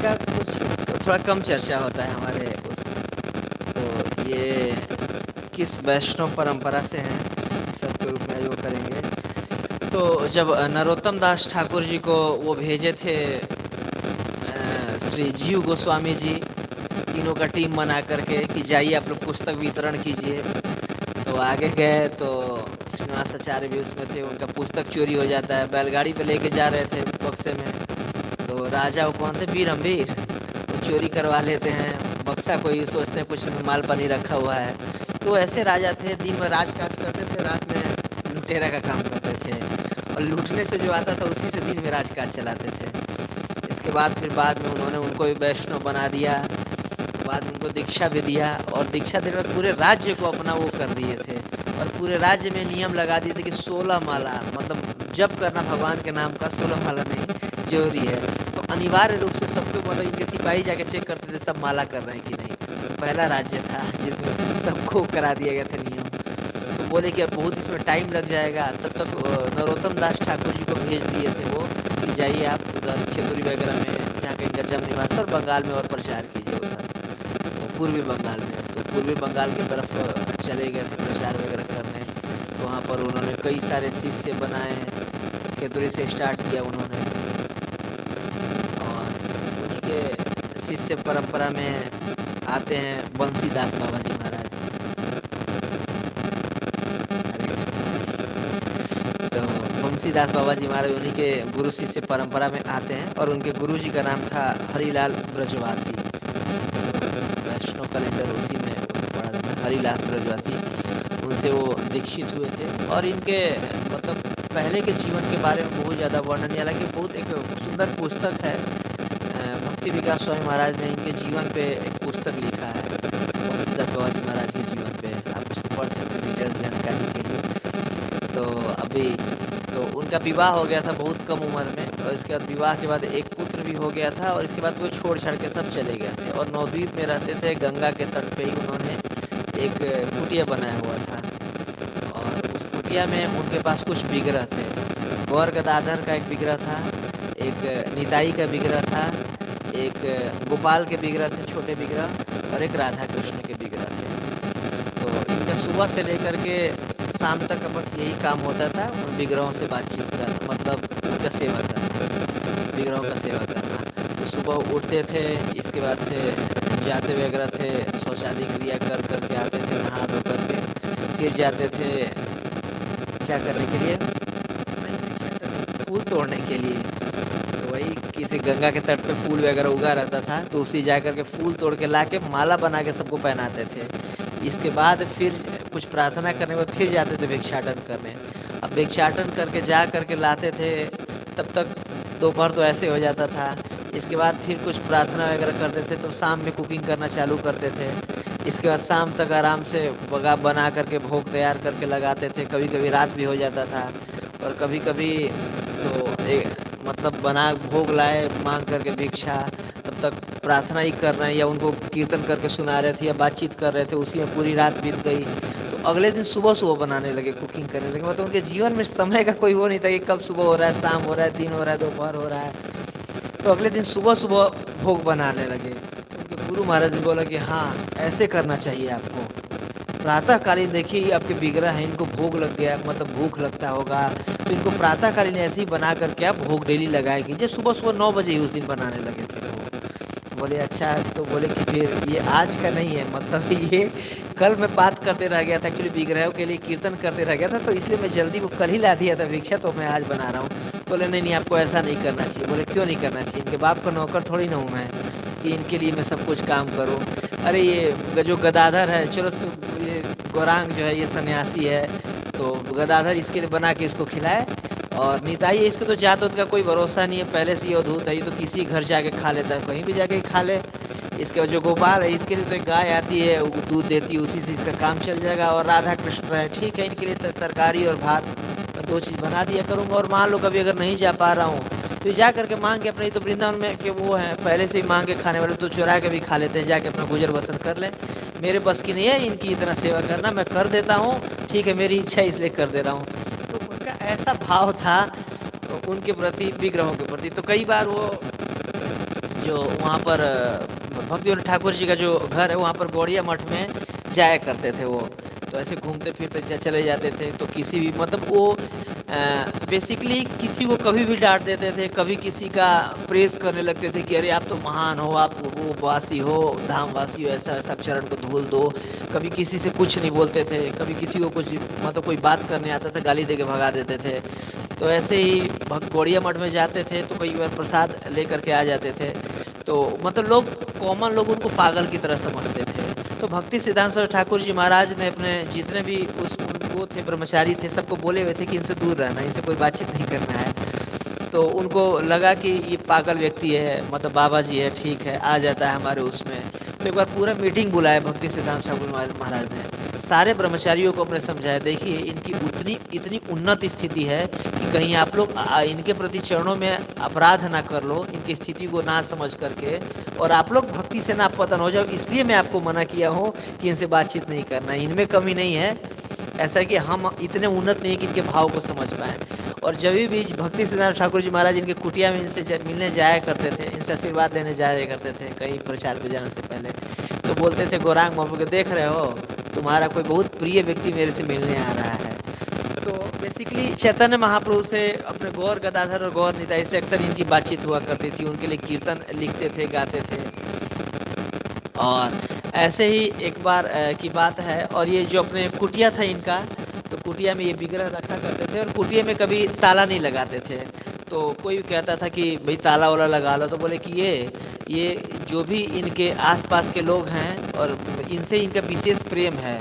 का कुछ थोड़ा कम चर्चा होता है हमारे तो ये किस वैष्णव परंपरा से हैं, सबके रूप में वो करेंगे। तो जब नरोत्तम दास ठाकुर जी को वो भेजे थे श्री जीव गोस्वामी जी, तीनों का टीम बना करके कि जाइए आप लोग पुस्तक वितरण कीजिए। तो आगे गए तो श्रीनिवास आचार्य भी उसमें थे, उनका पुस्तक चोरी हो जाता है, बैलगाड़ी पे लेके जा रहे थे बक्से में। तो राजा वो कौन थे, वीर अम्बीर, वो चोरी करवा लेते हैं बक्सा, कोई सोचते हैं कुछ माल पानी रखा हुआ है। तो ऐसे राजा थे, दिन में राज काज करते थे, रात में लुटेरा का काम करते थे, और लूटने से जो आता था उसी से दिन में राज काज चलाते थे। इसके बाद फिर बाद में उन्होंने उनको भी वैष्णव बना दिया, बाद में उनको दीक्षा भी दिया, और दीक्षा देने में पूरे राज्य को अपना वो कर दिए थे, और पूरे राज्य में नियम लगा दिए थे कि 16 माला मतलब जप करना भगवान के नाम का, 16 माला नहीं जरूरी है। तो अनिवार्य रूप से सबको मतलब इनके सिपाही जाके चेक करते थे सब माला कर रहे हैं कि नहीं। तो पहला राज्य था जिसमें सबको करा दिया गया था नियम। तो बोले कि अब बहुत इसमें टाइम लग जाएगा, तब तक नरोत्तम दास ठाकुर जी को भेज दिए थे वो कि जाइए आप उधर खेतुरी वगैरह में, जहाँ का इनका जन्म निवास और बंगाल में, और प्रचार कीजिए उधर तो पूर्वी बंगाल में। तो पूर्वी बंगाल की तरफ चले गए थे प्रचार वगैरह करने। तो वहाँ पर उन्होंने कई सारे शिष्य बनाए, खेतुरी से स्टार्ट किया उन्होंने, और उन्हीं के शिष्य परंपरा में आते हैं बंसीदास बाबा जी महाराज। तो बंसीदास बाबा जी महाराज उन्हीं के गुरु शिष्य परंपरा में आते हैं, और उनके गुरु जी का नाम था हरिलाल ब्रजवासी। वैष्णव कैलेंडर उसी में पढ़ा जाता है, हरिलाल ब्रजवासी, उनसे वो दीक्षित हुए थे। और इनके मतलब पहले के जीवन के बारे में बहुत ज़्यादा वर्णन, हालांकि बहुत एक सुंदर पुस्तक है, भक्ति विकास स्वामी महाराज ने इनके जीवन पे एक पुस्तक लिखा है, बंसीदास बाबा जी महाराज के जीवन पे, आप उसको पढ़ सकते हैं डिटेल्स जानकारी के लिए। तो अभी तो उनका विवाह हो गया था बहुत कम उम्र में, और इसके बाद विवाह के बाद एक पुत्र भी हो गया था, और इसके बाद वो छोड़ छाड़ के सब चले गए थे, और नवद्वीप में रहते थे, गंगा के तट पे ही उन्होंने एक कुटिया बनाया हुआ था। और उस कुटिया में उनके पास कुछ विग्रह थे, गौर गदाधर का एक विग्रह था, एक निताई का विग्रह था, एक गोपाल के विग्रह थे छोटे विग्रह, और एक राधा कृष्ण के विग्रह थे। तो इनका सुबह से लेकर के शाम तक का बस यही काम होता था, उन विग्रहों से बातचीत करना, मतलब उनका सेवा करना, विग्रहों का सेवा करना। तो सुबह उठते थे, इसके बाद से जाते वगैरह थे, शौचालय क्रिया कर करके आते थे, नहा धो करके फिर जाते थे क्या करने के लिए, फूल तोड़ने के लिए। तो वही किसी गंगा के तट पे फूल वगैरह उगा रहता था, तो उसी जा करके फूल तोड़ के ला के माला बना के सबको पहनाते थे। इसके बाद फिर कुछ प्रार्थना करने के बाद फिर जाते थे भिक्षाटन करने। अब भिक्षाटन करके जा करके लाते थे, तब तक दोपहर तो ऐसे हो जाता था। इसके बाद फिर कुछ प्रार्थना वगैरह करते थे, तो शाम में कुकिंग करना चालू करते थे। इसके बाद शाम तक आराम से बना करके भोग तैयार करके लगाते थे। कभी कभी रात भी हो जाता था, और कभी कभी तो मतलब बना भोग लाए मांग करके भिक्षा, तब तक प्रार्थना ही कर रहे हैं, या उनको कीर्तन करके सुना रहे थे, या बातचीत कर रहे थे, उसी में पूरी रात बीत गई। तो अगले दिन सुबह सुबह बनाने लगे, कुकिंग करने लगे। मतलब उनके जीवन में समय का कोई वो नहीं था कि कब सुबह हो रहा है, शाम हो रहा है, दिन हो रहा है, दोपहर हो रहा है। तो अगले दिन सुबह सुबह भोग बनाने लगे। तो उनके गुरु महाराज ने बोला कि हाँ ऐसे करना चाहिए आपको, प्रातःकालीन देखिए आपके विग्रह हैं, इनको भोग लग गया, मतलब भूख लगता होगा, तो इनको प्रातःकालीन ऐसे ही बना करके आप भोग डेली लगाए कीजिए। सुबह सुबह 9 बजे ही उस दिन बनाने लगे थे वो। तो बोले अच्छा, तो बोले कि फिर ये आज का नहीं है, मतलब ये कल मैं बात करते रह गया था, एक्चुअली विग्रहों के लिए कीर्तन करते रह गया था, तो इसलिए मैं जल्दी वो कल ही ला दिया था भिक्षा, तो मैं आज बना रहा हूँ। बोले नहीं नहीं आपको ऐसा नहीं करना चाहिए। बोले क्यों नहीं करना चाहिए, इनके बाप का नौकर थोड़ी ना हूँ मैं कि इनके लिए मैं सब कुछ काम करूँ। अरे ये जो गदाधर है, चलो ये गौरांग जो है ये सन्यासी है, तो गदाधर इसके लिए बना के इसको खिलाए, और निताई है, इसको तो जात का कोई भरोसा नहीं है, पहले से ये अवधूत है, ये तो किसी घर जाके खा लेता है, कहीं भी जाके खा ले। इसके जो गोपाल है इसके लिए तो एक गाय आती है, वो दूध देती है, उसी से इसका काम चल जाएगा। और राधा कृष्ण है, ठीक है, इनके लिए तरकारी और भात, मैं 2 चीज़ बना दिया करूँगा। और मान लो कभी अगर नहीं जा पा रहा हूँ तो जा करके मांग के अपने, तो वृंदावन में के वो हैं पहले से ही मांग के खाने वाले, तो चुरा के भी खा लेते हैं, जाके अपना गुजर बसर कर लें। मेरे बस की नहीं है इनकी इतना सेवा करना, मैं कर देता हूँ, ठीक है मेरी इच्छा इसलिए कर दे रहा हूँ। तो उनका ऐसा भाव था उनके प्रति, विग्रहों के प्रति। तो कई बार वो जो वहाँ पर भक्तिविनोद ठाकुर जी का जो घर है वहाँ पर गौड़िया मठ में जाया करते थे वो। तो ऐसे घूमते फिरते चले जाते थे, तो किसी भी मतलब वो बेसिकली किसी को कभी भी डांट देते थे, कभी किसी का प्रेस करने लगते थे कि अरे आप तो महान हो, आप वो वासी हो, धामवासी हो, ऐसा ऐसा चरण को धूल दो। कभी किसी से कुछ नहीं बोलते थे, कभी किसी को कुछ मतलब कोई बात करने आता था गाली दे के भगा देते थे। तो ऐसे ही भक्त गौड़िया मठ में जाते थे तो कई बार प्रसाद लेकर के आ जाते थे, तो मतलब लोग कॉमन लोग उनको पागल की तरह समझते थे। तो भक्ति सिद्धांत सरस्वती ठाकुर जी महाराज ने अपने जितने भी उस वो थे ब्रह्मचारी थे सबको बोले हुए थे कि इनसे दूर रहना, इनसे कोई बातचीत नहीं करना है। तो उनको लगा कि ये पागल व्यक्ति है, मतलब बाबा जी है, ठीक है आ जाता है हमारे उसमें। तो एक बार पूरा मीटिंग बुलाया भक्ति सिद्धांत ठाकुर महाराज ने, सारे ब्रह्मचारियों को अपने समझाया, देखिए इनकी उतनी इतनी उन्नत स्थिति है कि कहीं आप लोग इनके प्रति चरणों में अपराध ना कर लो, इनकी स्थिति को ना समझ करके, और आप लोग भक्ति से ना पतन हो जाओ, इसलिए मैं आपको मना किया हूँ कि इनसे बातचीत नहीं करना। इनमें कमी नहीं है, ऐसा है कि हम इतने उन्नत नहीं कि इनके भाव को समझ पाएँ। और जब भी भक्ति सिद्धांत ठाकुर जी महाराज इनके कुटिया में इनसे मिलने जाया करते थे, इनसे आशीर्वाद लेने जाया करते थे कहीं प्रचार पे जाने से पहले, तो बोलते थे गौरांग महाप्रभु के, देख रहे हो तुम्हारा कोई बहुत प्रिय व्यक्ति मेरे से मिलने आ रहा है। तो बेसिकली चैतन्य महाप्रभु से, अपने गौर गदाधर और गौर निताई से अक्सर इनकी बातचीत हुआ करती थी, उनके लिए कीर्तन लिखते थे, गाते थे। और ऐसे ही एक बार की बात है, और ये जो अपने कुटिया था इनका, तो कुटिया में ये विग्रह रखा करते थे और कुटिया में कभी ताला नहीं लगाते थे। तो कोई भी कहता था कि भाई ताला वाला लगा लो, तो बोले कि ये जो भी इनके आसपास के लोग हैं और इनसे इनका विशेष प्रेम है,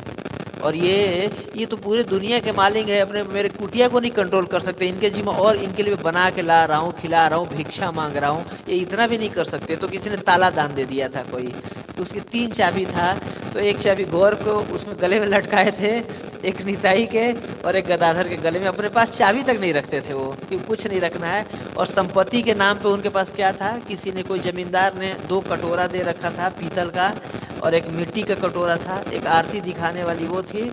और ये तो पूरे दुनिया के मालिक है, अपने मेरे कुटिया को नहीं कंट्रोल कर सकते, इनके जिम्मा और इनके लिए बना के ला रहा हूँ, खिला रहा हूँ, भिक्षा मांग रहा हूँ, ये इतना भी नहीं कर सकते। तो किसी ने ताला दान दे दिया था कोई, तो उसकी 3 चाबी था, तो एक चाबी गौर को उसमें गले में लटकाए थे, एक निताई के और एक गदाधर के गले में। अपने पास चाबी तक नहीं रखते थे वो, कि कुछ नहीं रखना है। और संपत्ति के नाम पे उनके पास क्या था, किसी ने, कोई जमींदार ने 2 कटोरा दे रखा था पीतल का, और एक मिट्टी का कटोरा था, एक आरती दिखाने वाली वो थी,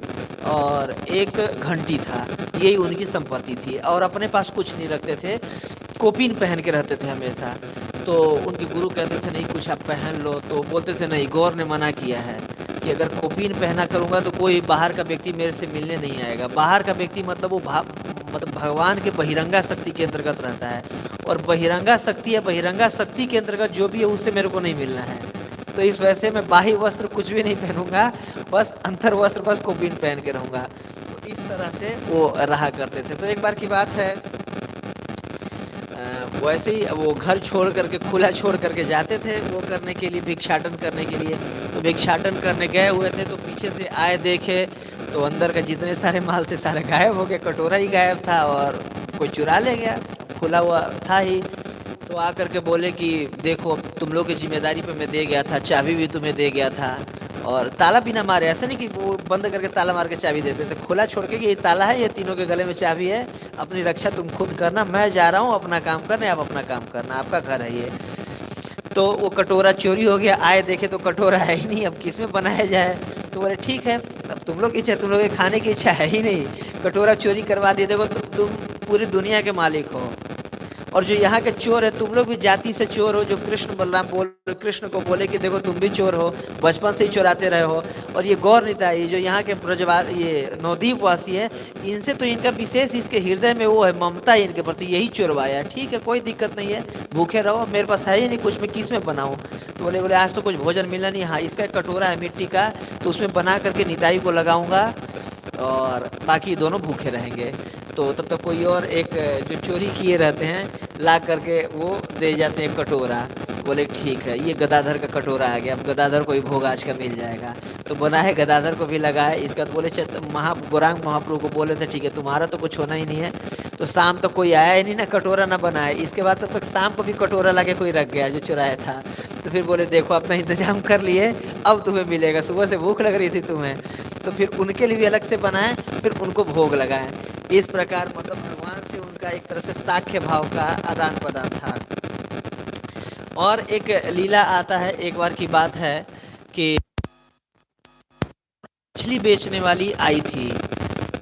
और एक घंटी था। यही उनकी संपत्ति थी, और अपने पास कुछ नहीं रखते थे। कोपीन पहन के रहते थे हमेशा। तो उनके गुरु कहते थे नहीं कुछ आप पहन लो, तो बोलते थे नहीं, गौर ने मना किया है कि अगर कोपीन पहना करूँगा तो कोई बाहर का व्यक्ति मेरे से मिलने नहीं आएगा। बाहर का व्यक्ति मतलब वो मतलब भगवान के बहिरंगा शक्ति के अंतर्गत रहता है, और बहिरंगा शक्ति या बहिरंगा शक्ति के अंतर्गत जो भी है उससे मेरे को नहीं मिलना है। तो इस वजह से मैं बाह्य वस्त्र कुछ भी नहीं पहनूंगा, बस अंतर वस्त्र, बस कोपीन पहन के रहूँगा। तो इस तरह से वो रहा करते थे। तो एक बार की बात है, वैसे ही वो घर छोड़ करके, खुला छोड़ करके जाते थे वो करने के लिए, भिक्षाटन करने के लिए। तो भिक्षाटन करने गए हुए थे, तो पीछे से आए, देखे तो अंदर का जितने सारे माल थे सारे गायब हो गए, कटोरा ही गायब था और कोई चुरा ले गया, खुला हुआ था ही। तो आकर के बोले कि देखो तुम लोग की जिम्मेदारी पे मैं दे गया था, चाबी भी तुम्हें दे गया था, और ताला भी ना मारे, ऐसा नहीं कि वो बंद करके ताला मार के चाबी देते थे, खुला छोड़ के कि ये ताला है, ये तीनों के गले में चाबी है, अपनी रक्षा तुम खुद करना, मैं जा रहा हूँ अपना काम करने, आप अपना काम करना, आपका घर है ये। तो वो कटोरा चोरी हो गया, आए देखे तो कटोरा है ही नहीं, अब किस में बनाया जाए। तो बोले ठीक है, अब तुम लोग की इच्छा, तुम लोग के खाने की इच्छा है ही नहीं, कटोरा चोरी करवा दिए, देखो तुम पूरी दुनिया के मालिक हो, और जो यहाँ के चोर है तुम लोग भी जाति से चोर हो। जो कृष्ण बलराम कृष्ण को बोले कि देखो तुम भी चोर हो, बचपन से ही चोराते रहे हो। और ये गौर निताई जो यहाँ के ब्रजवासी, ये नवद्वीप वासी है, इनसे तो इनका विशेष, इसके हृदय में वो है ममता है इनके प्रति, यही चोरवाया। ठीक है, कोई दिक्कत नहीं है, भूखे रहो, मेरे पास है ही नहीं कुछ, मैं किस में बनाऊँ। तो बोले आज तो कुछ भोजन मिला नहीं, हाँ इसका कटोरा है मिट्टी का, तो उसमें बना करके निताई को लगाऊंगा और बाकी दोनों भूखे रहेंगे। तो तब तक कोई और एक जो चोरी किए रहते हैं ला करके वो दे जाते हैं कटोरा। बोले ठीक है, ये गदाधर का कटोरा आ गया, अब गदाधर को भी भोग आज का मिल जाएगा। तो बनाए, गदाधर को भी लगाए। इसका बोले गौरांग महाप्रभु को बोले थे ठीक है तुम्हारा तो कुछ होना ही नहीं है। तो शाम तक कोई आया ही नहीं, ना कटोरा ना बनाए। इसके बाद तब तक शाम को भी कटोरा ला के कोई रख गया जो चुराया था। तो फिर बोले देखो अपना इंतजाम कर लिए, अब तुम्हें मिलेगा, सुबह से भूख लग रही थी तुम्हें। तो फिर उनके लिए भी अलग से बनाए, फिर उनको भोग लगाए। इस प्रकार मतलब भगवान से उनका एक तरह से साख्य भाव का आदान प्रदान था। और एक लीला आता है, एक बार की बात है कि मछली बेचने वाली आई थी,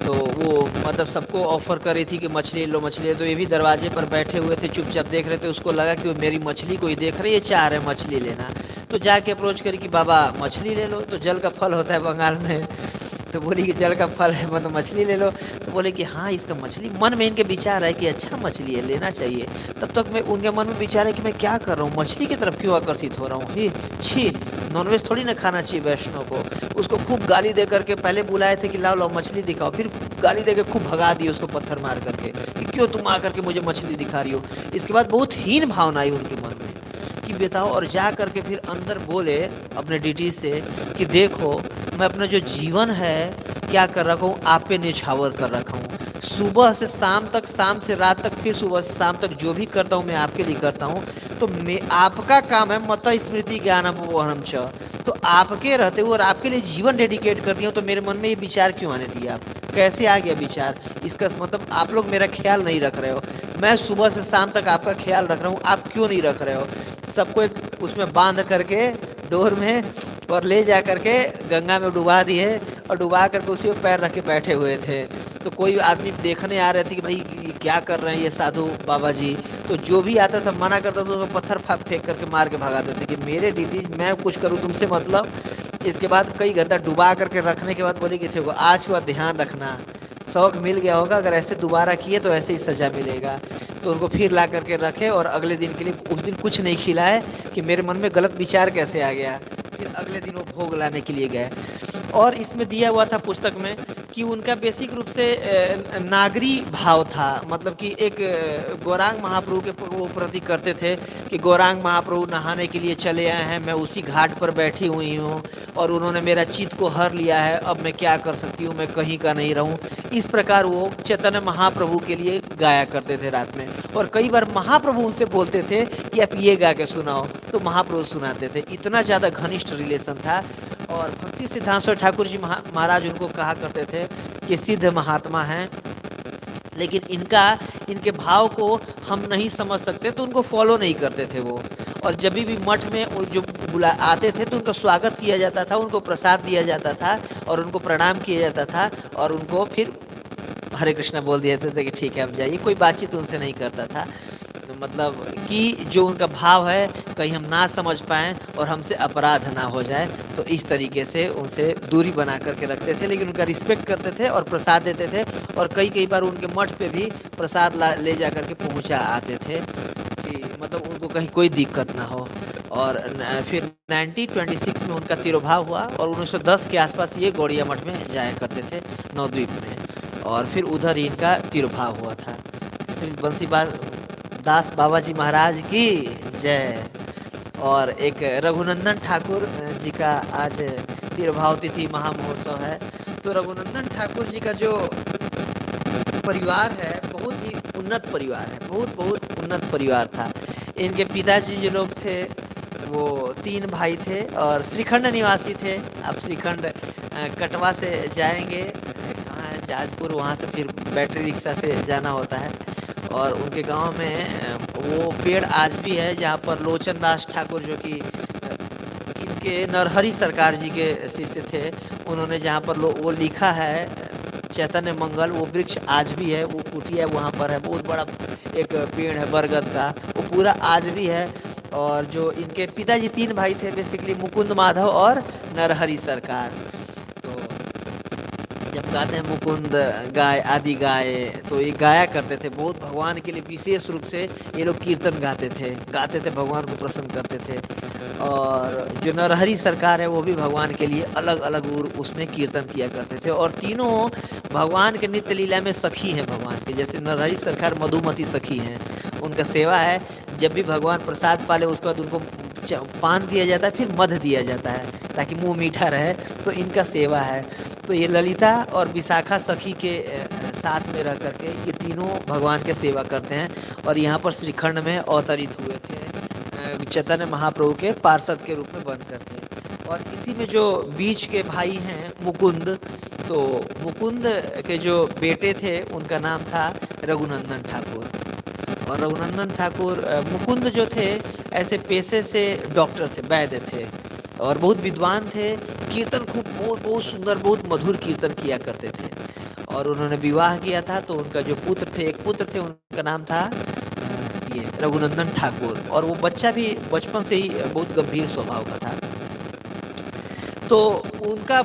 तो वो मतलब सबको ऑफ़र कर रही थी कि मछली लो मछली, तो ये भी दरवाजे पर बैठे हुए थे, चुपचाप देख रहे थे। उसको लगा कि वो मेरी मछली को ही देख रही है, चाह रहे मछली लेना। तो जाके अप्रोच करी कि बाबा मछली ले लो, तो जल का फल होता है बंगाल में। तो बोली कि जल का फल है मतलब मछली ले लो। तो बोले कि हाँ इसका मछली, मन में इनके विचार है कि अच्छा मछली है लेना चाहिए। तब तक मैं उनके मन में विचार है कि मैं क्या कर रहा हूँ, मछली की तरफ क्यों आकर्षित हो रहा हूँ। ही छी, नॉनवेज थोड़ी ना खाना चाहिए वैष्णव को। उसको खूब गाली दे करके पहले बुलाए थे कि लाओ लाओ मछली दिखाओ, फिर गाली दे के खूब भगा दी उसको पत्थर मार करके कि क्यों तुम आकर के मुझे मछली दिखा रही हो। इसके बाद बहुत हीन भावना आई उनके मन में कि बताओ, और जा करके फिर अंदर बोले अपने डीटी से कि देखो मैं अपना जो जीवन है क्या कर रखा हूँ, आप पे निछावर कर रखा हूँ। सुबह से शाम तक, शाम से रात तक, फिर सुबह से शाम तक जो भी करता हूँ मैं आपके लिए करता हूँ। तो मैं, आपका काम है मत स्मृति ज्ञानम वहनम च, तो आपके रहते हुए और आपके लिए जीवन डेडिकेट कर दिया हूँ। तो मेरे मन में ये विचार क्यों आने दिया आप, कैसे आ गया विचार? इसका मतलब आप लोग मेरा ख्याल नहीं रख रहे हो। मैं सुबह से शाम तक आपका ख्याल रख रहा हूँ, आप क्यों नहीं रख रहे हो? सबको एक उसमें बांध करके डोर में और ले जा करके गंगा में डुबा दिए, और डुबा करके उसी में पैर रख के बैठे हुए थे। तो कोई आदमी देखने आ रहे थे कि भाई ये क्या कर रहे हैं ये साधु बाबा जी। तो जो भी आता था मना करता था, तो पत्थर फेंक करके मार के भगा देते कि मेरे ड्यूटी मैं कुछ करूँ तुमसे मतलब। इसके बाद कई घंटा डुबा करके रखने के बाद बोले कि देखो आज के बाद ध्यान रखना, शौक मिल गया होगा, अगर ऐसे दोबारा किए तो ऐसे ही सज़ा मिलेगा। तो उनको फिर ला करके रखे, और अगले दिन के लिए उस दिन कुछ नहीं खिलाए कि मेरे मन में गलत विचार कैसे आ गया। फिर अगले दिन वो भोग लाने के लिए गए। और इसमें दिया हुआ था पुस्तक में कि उनका बेसिक रूप से नागरी भाव था, मतलब कि एक गौरांग महाप्रभु के वो प्रति करते थे कि गौरांग महाप्रभु नहाने के लिए चले आए हैं, मैं उसी घाट पर बैठी हुई हूँ और उन्होंने मेरा चित्त को हर लिया है, अब मैं क्या कर सकती हूँ, मैं कहीं का नहीं रहूँ। इस प्रकार वो चैतन्य महाप्रभु के लिए गाया करते थे रात में। और कई बार महाप्रभु उनसे बोलते थे कि आप ये गा के सुनाओ, तो महाप्रभु सुनाते थे। इतना ज़्यादा घनिष्ठ रिलेशन था। और भक्ति सिद्धांत ठाकुर जी महाराज उनको कहा करते थे कि सिद्ध महात्मा हैं, लेकिन इनके भाव को हम नहीं समझ सकते, तो उनको फॉलो नहीं करते थे वो। और जब भी मठ में वो जो आते थे तो उनका स्वागत किया जाता था, उनको प्रसाद दिया जाता था और उनको प्रणाम किया जाता था, और उनको फिर हरे कृष्णा बोल दिया था कि ठीक है अब जाइए। कोई बातचीत उनसे नहीं करता था, तो मतलब कि जो उनका भाव है कहीं हम ना समझ पाएँ और हमसे अपराध ना हो जाए, तो इस तरीके से उनसे दूरी बना करके रखते थे। लेकिन उनका रिस्पेक्ट करते थे और प्रसाद देते थे, और कई बार उनके मठ पे भी प्रसाद ले जा करके पहुँचा आते थे कि मतलब उनको कहीं कोई दिक्कत ना हो। और फिर 1926 में उनका तिरोभाव हुआ, और 1910 के आसपास ये गौड़िया मठ में जाया करते थे नवद्वीप में, और फिर उधर ही इनका तिरोभाव हुआ था। श्री बंसी दास बाबा जी महाराज की जय। और एक रघुनंदन ठाकुर जी का आज तिरुभाव तिथि महामहोत्सव है। तो रघुनंदन ठाकुर जी का जो परिवार है बहुत ही उन्नत परिवार है, बहुत उन्नत परिवार था। इनके पिताजी जो लोग थे वो 3 भाई थे और श्रीखंड निवासी थे। आप श्रीखंड कटवा से जाएंगे, कहाँ है जाजपुर, वहाँ से फिर बैटरी रिक्शा से जाना होता है। और उनके गांव में वो पेड़ आज भी है जहाँ पर लोचन दास ठाकुर, जो कि इनके नरहरि सरकार जी के शिष्य थे, उन्होंने जहाँ पर वो लिखा है चैतन्य मंगल, वो वृक्ष आज भी है, वो कुटिया वहाँ पर है, बहुत बड़ा एक पेड़ है बरगद का, वो पूरा आज भी है। और जो इनके पिताजी 3 भाई थे बेसिकली, मुकुंद माधव और नरहरि सरकार। तो जब गाते हैं मुकुंद गाय आदि गाय, तो ये गाया करते थे बहुत भगवान के लिए, विशेष रूप से ये लोग कीर्तन गाते थे, भगवान को प्रसन्न करते थे। और जो नरहरि सरकार है वो भी भगवान के लिए अलग अलग उसमें कीर्तन किया करते थे। और तीनों भगवान के नित्य लीला में सखी हैं भगवान के, जैसे नरहरि सरकार मधुमती सखी हैं, उनका सेवा है। जब भी भगवान प्रसाद पाले उसके बाद उनको पान दिया जाता है, फिर मध दिया जाता है ताकि मुंह मीठा रहे, तो इनका सेवा है। तो ये ललिता और विशाखा सखी के साथ में रह करके ये तीनों भगवान के सेवा करते हैं, और यहाँ पर श्रीखंड में अवतरित हुए थे चैतन्य महाप्रभु के पार्षद के रूप में बन करके। और इसी में जो बीच के भाई हैं मुकुंद, तो मुकुंद के जो बेटे थे उनका नाम था रघुनंदन ठाकुर। और रघुनंदन ठाकुर मुकुंद जो थे ऐसे पेशे से डॉक्टर थे, वैद्य थे, और बहुत विद्वान थे, कीर्तन खूब बहुत सुंदर बहुत मधुर कीर्तन किया करते थे। और उन्होंने विवाह किया था। तो उनका जो पुत्र थे, एक पुत्र थे, उनका नाम था ये रघुनंदन ठाकुर। और वो बच्चा भी बचपन से ही बहुत गंभीर स्वभाव का था। तो उनका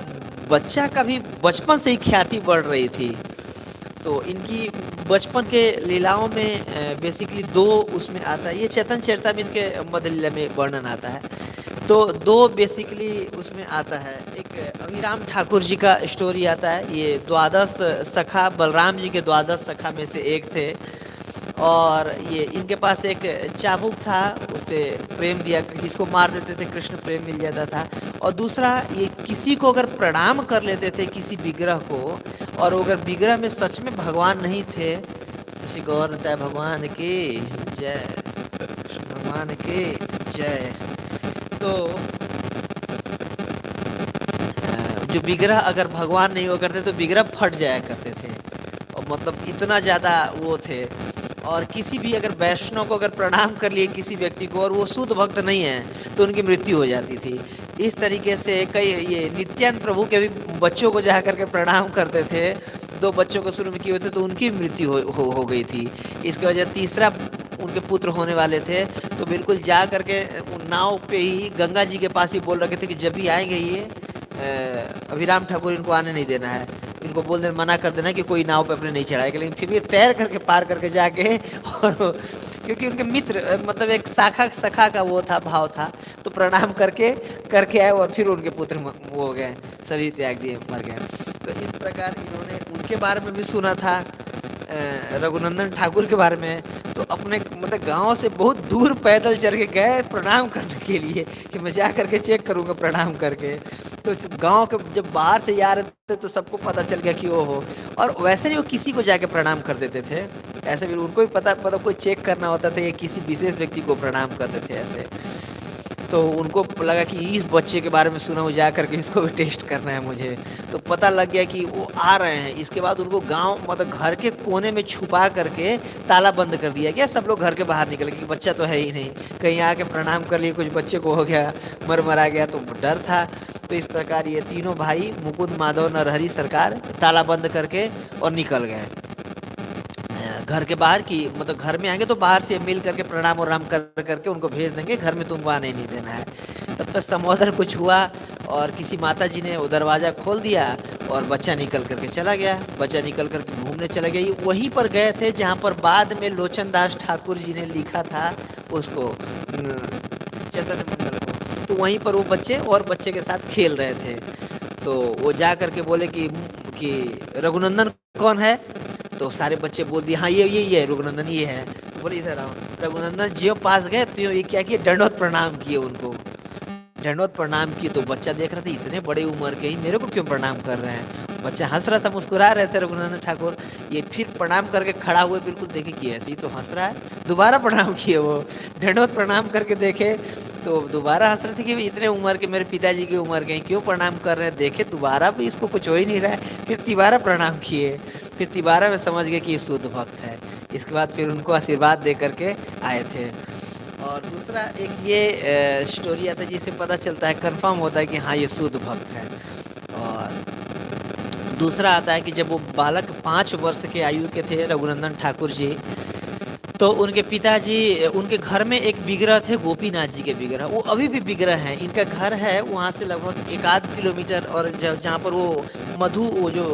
बच्चा का भी बचपन से ही ख्याति बढ़ रही थी। तो इनकी बचपन के लीलाओं में बेसिकली दो उसमें आता है, ये चेतन चरितामृत के मध्य लीला में वर्णन आता है। तो दो बेसिकली उसमें आता है, एक अभिराम ठाकुर जी का स्टोरी आता है। ये द्वादश सखा, बलराम जी के द्वादश सखा में से एक थे। और ये इनके पास एक चाबुक था, उसे प्रेम दिया, जिसको मार देते थे कृष्ण प्रेम मिल जाता था। और दूसरा, ये किसी को अगर प्रणाम कर लेते थे, किसी विग्रह को, और अगर विग्रह में सच में भगवान नहीं थे, श्री गौर भगवान की जय, कृष्ण भगवान की जय। तो जो विग्रह अगर भगवान नहीं हुआ करते तो विग्रह फट जाया करते थे, और मतलब इतना ज़्यादा वो थे। और किसी भी अगर वैष्णव को अगर प्रणाम कर लिए किसी व्यक्ति को और वो शुद्ध भक्त नहीं है तो उनकी मृत्यु हो जाती थी। इस तरीके से कई ये नित्यानंद प्रभु के भी बच्चों को जा करके प्रणाम करते थे। दो बच्चों को शुरू में किए थे तो उनकी मृत्यु हो गई थी। इसकी वजह तीसरा उनके पुत्र होने वाले थे, तो बिल्कुल जा करके नाव पे ही गंगा जी के पास ही बोल रखे थे कि जब भी आएंगे ये अभिराम ठाकुर, इनको आने नहीं देना है, इनको बोल देना, मना कर देना कि कोई नाव पे अपने नहीं चढ़ाएगा। लेकिन फिर भी तैर करके पार करके जाके, और क्योंकि उनके मित्र मतलब एक सखा का वो था, भाव था, तो प्रणाम करके आए और फिर उनके पुत्र वो हो गए, शरीर त्याग दिए, मर गए। तो इस प्रकार इन्होंने उनके बारे में भी सुना था, रघुनंदन ठाकुर के बारे में। तो अपने मतलब गांव से बहुत दूर पैदल चल के गए प्रणाम करने के लिए, कि मैं जा करके चेक करूंगा प्रणाम करके। तो गांव के जब बाहर से आ रहे थे तो सबको पता चल गया कि वो हो। और वैसे नहीं वो किसी को जाके प्रणाम कर देते थे, ऐसे भी उनको भी पता, मतलब कोई चेक करना होता था, ये किसी विशेष व्यक्ति को प्रणाम करते थे ऐसे। तो उनको लगा कि इस बच्चे के बारे में सुना हूँ, जा करके इसको भी टेस्ट करना है मुझे। तो पता लग गया कि वो आ रहे हैं। इसके बाद उनको गांव मतलब घर के कोने में छुपा करके ताला बंद कर दिया गया। सब लोग घर के बाहर निकले कि बच्चा तो है ही नहीं, कहीं आके प्रणाम कर लिए कुछ बच्चे को हो गया, मरा गया, तो डर था। तो इस प्रकार ये तीनों भाई मुकुंद, माधव, नरहरि सरकार ताला बंद करके और निकल गए घर के बाहर, की मतलब घर में आएंगे तो बाहर से मिल करके प्रणाम और राम करके उनको भेज देंगे, घर में तुमको आने नहीं देना है। तब तक समुद्र कुछ हुआ और किसी माता जी ने वो दरवाज़ा खोल दिया और बच्चा निकल करके चला गया। बच्चा निकल करके घूमने चला गया। ये वहीं पर गए थे जहाँ पर बाद में लोचन दास ठाकुर जी ने लिखा था उसको, चैतन्य मंडल को। तो वहीं पर वो बच्चे और बच्चे के साथ खेल रहे थे। तो वो जा करके बोले कि रघुनंदन कौन है? तो सारे बच्चे बोल दिए हाँ ये है रघुनंदन, ये है। बोले इधर आओ। रघुनंदन जी पास गए तो ये क्या किए, दंडवत प्रणाम किए उनको। दंडवत प्रणाम किए तो बच्चा देख रहा था इतने बड़े उम्र के ही मेरे को क्यों प्रणाम कर रहे हैं। बच्चा हंस रहा था, मुस्कुरा रहे थे रघुनंदन ठाकुर। ये फिर प्रणाम करके खड़ा हुए, बिल्कुल देखे कि ऐसे ही तो हंस रहा है। दोबारा प्रणाम किए वो, दंडवत प्रणाम करके देखे तो दोबारा हंस रहे थे कि इतने उम्र के, मेरे पिताजी की उम्र के क्यों प्रणाम कर रहे हैं। देखे दोबारा भी इसको कुछ हो ही नहीं रहा है। फिर तिबारा प्रणाम किए, फिर तिबारा में समझ गए कि ये शुद्ध भक्त है। इसके बाद फिर उनको आशीर्वाद दे करके आए थे। और दूसरा एक ये स्टोरी आता है जिससे पता चलता है, कंफर्म होता है कि हाँ ये शुद्ध भक्त है। और दूसरा आता है कि जब वो बालक 5 वर्ष के आयु के थे रघुनंदन ठाकुर जी, तो उनके पिताजी, उनके घर में एक विग्रह थे, गोपीनाथ जी के विग्रह, वो अभी भी विग्रह हैं। इनका घर है वहाँ से लगभग 1 आध किलोमीटर, और जहाँ पर वो वो जो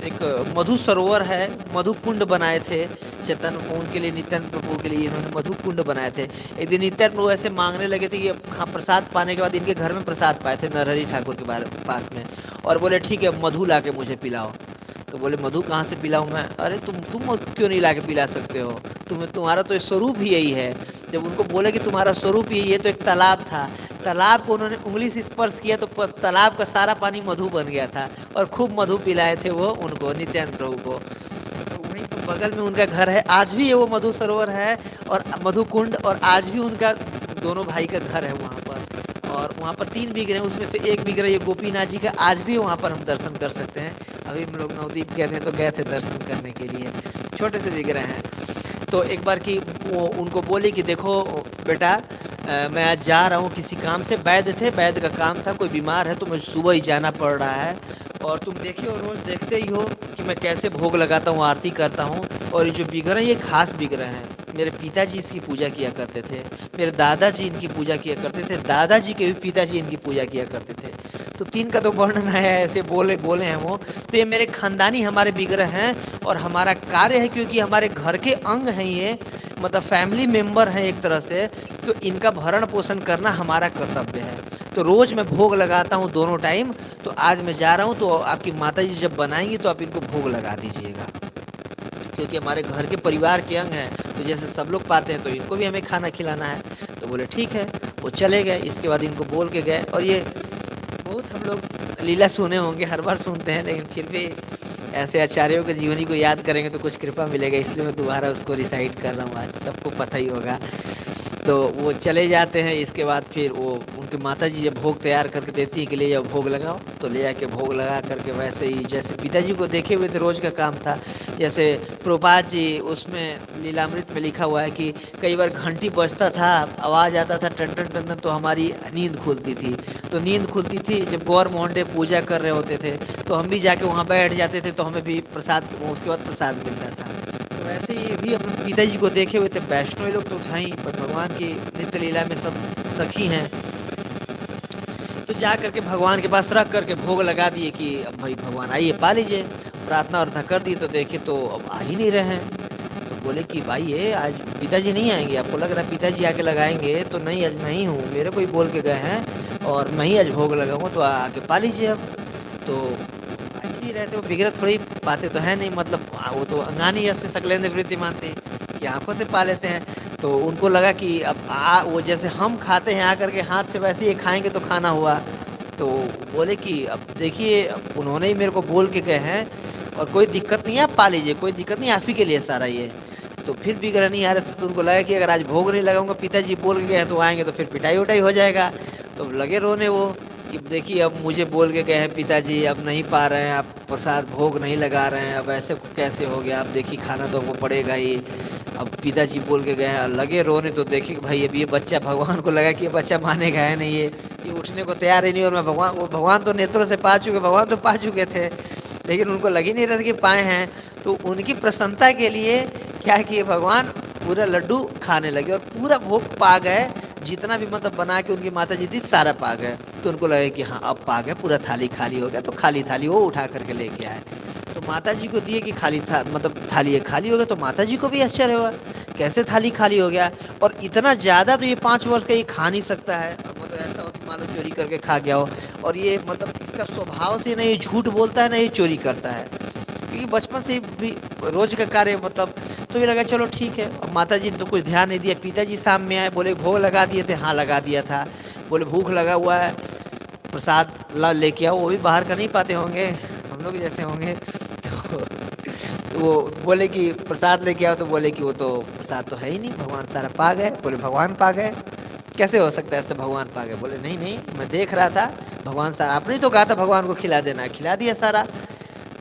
एक मधु सरोवर है, मधु कुंड बनाए थे चेतन, उनके लिए, नित्यानंद प्रभु के लिए इन्होंने मधु कुंड बनाए थे। एक दिन नित्यानंद प्रभु ऐसे मांगने लगे थे कि प्रसाद पाने के बाद, इनके घर में प्रसाद पाए थे नरहरि ठाकुर के पास में, और बोले ठीक है मधु ला के मुझे पिलाओ। तो बोले मधु कहाँ से पिलाऊं मैं? अरे तुम क्यों नहीं ला के पिला सकते हो, तुम्हारा तो स्वरूप ही यही है। जब उनको बोले कि तुम्हारा स्वरूप यही है, तो एक तालाब था, तालाब को उन्होंने उंगली से स्पर्श किया तो तालाब का सारा पानी मधु बन गया था, और खूब मधु पिलाए थे वो उनको, नित्यानंद प्रभु को। तो वहीं पर बगल में उनका घर है, आज भी ये वो मधु सरोवर है और मधु कुंड, और आज भी उनका दोनों भाई का घर है वहाँ पर। और वहाँ पर 3 विग्रह हैं, उसमें से एक विग्रह ये गोपीनाथ जी का आज भी वहाँ पर हम दर्शन कर सकते हैं। अभी हम लोग नवदीप गए थे तो गए थे दर्शन करने के लिए, छोटे से विग्रह हैं। तो एक बार की वो उनको बोले कि देखो बेटा, मैं आज जा रहा हूँ किसी काम से, वैद्य थे, वैद्य का काम था, कोई बीमार है तो मुझे सुबह ही जाना पड़ रहा है, और तुम देखिए और रोज़ देखते ही हो कि मैं कैसे भोग लगाता हूँ, आरती करता हूँ। और ये जो विग्रह हैं, ये खास विग्रह हैं। मेरे पिताजी इसकी पूजा किया करते थे, मेरे दादाजी इनकी पूजा किया करते थे, दादाजी के भी पिताजी इनकी पूजा किया करते थे। तो 3 का तो वर्णन है, ऐसे बोले बोले हैं वो। तो ये मेरे खानदानी हमारे विग्रह हैं और हमारा कार्य है, क्योंकि हमारे घर के अंग हैं ये, मतलब फैमिली मेंबर हैं एक तरह से। तो इनका भरण पोषण करना हमारा कर्तव्य है। तो रोज़ मैं भोग लगाता हूँ दोनों टाइम। तो आज मैं जा रहा हूँ, तो आपकी माताजी जब बनाएंगी तो आप इनको भोग लगा दीजिएगा, क्योंकि हमारे घर के परिवार के अंग हैं। तो जैसे सब लोग पाते हैं तो इनको भी हमें खाना खिलाना है। तो बोले ठीक है, वो चले गए। इसके बाद इनको बोल के गए। और ये बहुत हम लोग लीला सुने होंगे, हर बार सुनते हैं, लेकिन फिर भी ऐसे आचार्यों के जीवनी को याद करेंगे तो कुछ कृपा मिलेगा, इसलिए मैं दोबारा उसको रिसाइट कर रहा हूँ। आज सबको पता ही होगा। तो वो चले जाते हैं। इसके बाद फिर वो उनकी माताजी जब भोग तैयार करके देती है कि ले जाओ भोग लगाओ, तो ले जाके भोग लगा करके वैसे ही जैसे पिताजी को देखे हुए थे रोज़ का काम था। जैसे प्रभुपाद जी उसमें लीलामृत में लिखा हुआ है कि कई बार घंटी बजता था, आवाज़ आता था टन टन टन टन, तो हमारी नींद खुलती थी। तो नींद खुलती थी जब गौर मोहंडे पूजा कर रहे होते थे, तो हम भी जाके वहाँ बैठ जाते थे, तो हमें भी प्रसाद, उसके बाद प्रसाद मिलता था। तो वैसे ही भी अपने पिताजी को देखे हुए थे। वैष्णव लोग तो था ही, पर भगवान की नित्य लीला में सब सखी हैं। तो जा करके भगवान के पास रख करके भोग लगा दिए कि अब भाई भगवान आइए पा लीजिए। प्रार्थना वार्थना कर दी, तो देखे तो अब आ ही नहीं रहे हैं। तो बोले कि भाई ये आज पिताजी नहीं आएंगे, आपको लग रहा है पिताजी आके लगाएंगे? तो नहीं, आज मैं ही हूँ, मेरे को ही बोल के गए हैं और मैं ही आज भोग लगाऊंगा, तो आके पा लीजिए अब। तो आ ही नहीं रहते, वो बिगड़ थोड़ी पाते तो है नहीं, मतलब वो तो अंगानी यश से सकलेंद्र वृत्ति मानते हैं कि आंखों से पा लेते हैं। तो उनको लगा कि अब वो जैसे हम खाते हैं आकर के हाथ से, वैसे ही खाएंगे तो खाना हुआ। तो बोले कि अब देखिए, अब उन्होंने ही मेरे को बोल के गए हैं और कोई दिक्कत नहीं है, आप पा लीजिए, कोई दिक्कत नहीं, आप ही के लिए सारा ये। तो फिर भी अगर नहीं आ रहे तो उनको लगा कि अगर आज भोग नहीं लगाऊंगा, पिताजी बोल के गए हैं तो आएंगे तो फिर पिटाई उटाई हो जाएगा। तो लगे रोने वो कि देखिए अब मुझे बोल के गए हैं पिताजी, अब नहीं पा रहे हैं, आप प्रसाद भोग नहीं लगा रहे हैं, अब ऐसे कैसे हो गया, अब देखिए खाना तो हमको पड़ेगा ही। अब पिताजी बोल के गए हैं, लगे रोने। तो देखिए कि भाई अब ये बच्चा, भगवान को लगा कि ये बच्चा मानेगा है नहीं, ये उठने को तैयार ही नहीं। और मैं भगवान तो नेत्रों से पा चुके, भगवान तो पा चुके थे, लेकिन उनको लग ही नहीं रहा था कि पाए हैं। तो उनकी प्रसन्नता के लिए क्या किए भगवान, पूरा लड्डू खाने लगे और पूरा भोग पा गए। जितना भी मतलब बना के उनकी माता जी थी सारा पा गए। तो उनको लगे कि हाँ अब पा गए, पूरा थाली खाली हो गया। तो खाली थाली वो उठा करके लेके आए, तो माता जी को दिए कि खाली था, मतलब थाली खाली हो गया। तो माता जी को भी आश्चर्य हुआ, कैसे थाली खाली हो गया? और इतना ज़्यादा तो ये 5 वर्ष का ये खा नहीं सकता है। मतलब ऐसा हो कि मान लो चोरी करके खा गया हो, और ये मतलब इसका स्वभाव से ना ये झूठ बोलता है ना ये चोरी करता है, क्योंकि बचपन से भी रोज का कार्य मतलब। तो ये लगा चलो ठीक है। अब माता जी ने तो कुछ ध्यान नहीं दिया। पिताजी सामने आए, बोले भोग लगा दिए थे? हाँ लगा दिया था। बोले भूख लगा हुआ है, प्रसाद ला लेके आओ। वो भी बाहर का नहीं पाते होंगे, हम लोग जैसे होंगे। तो वो बोले कि प्रसाद लेके आओ, तो बोले कि वो तो प्रसाद तो है ही नहीं, भगवान सारा पा गए। बोले भगवान पा गए? कैसे हो सकता है ऐसे, भगवान पा गए? बोले नहीं नहीं, मैं देख रहा था भगवान सारा, आपने तो कहा था भगवान को खिला देना, खिला दिया सारा।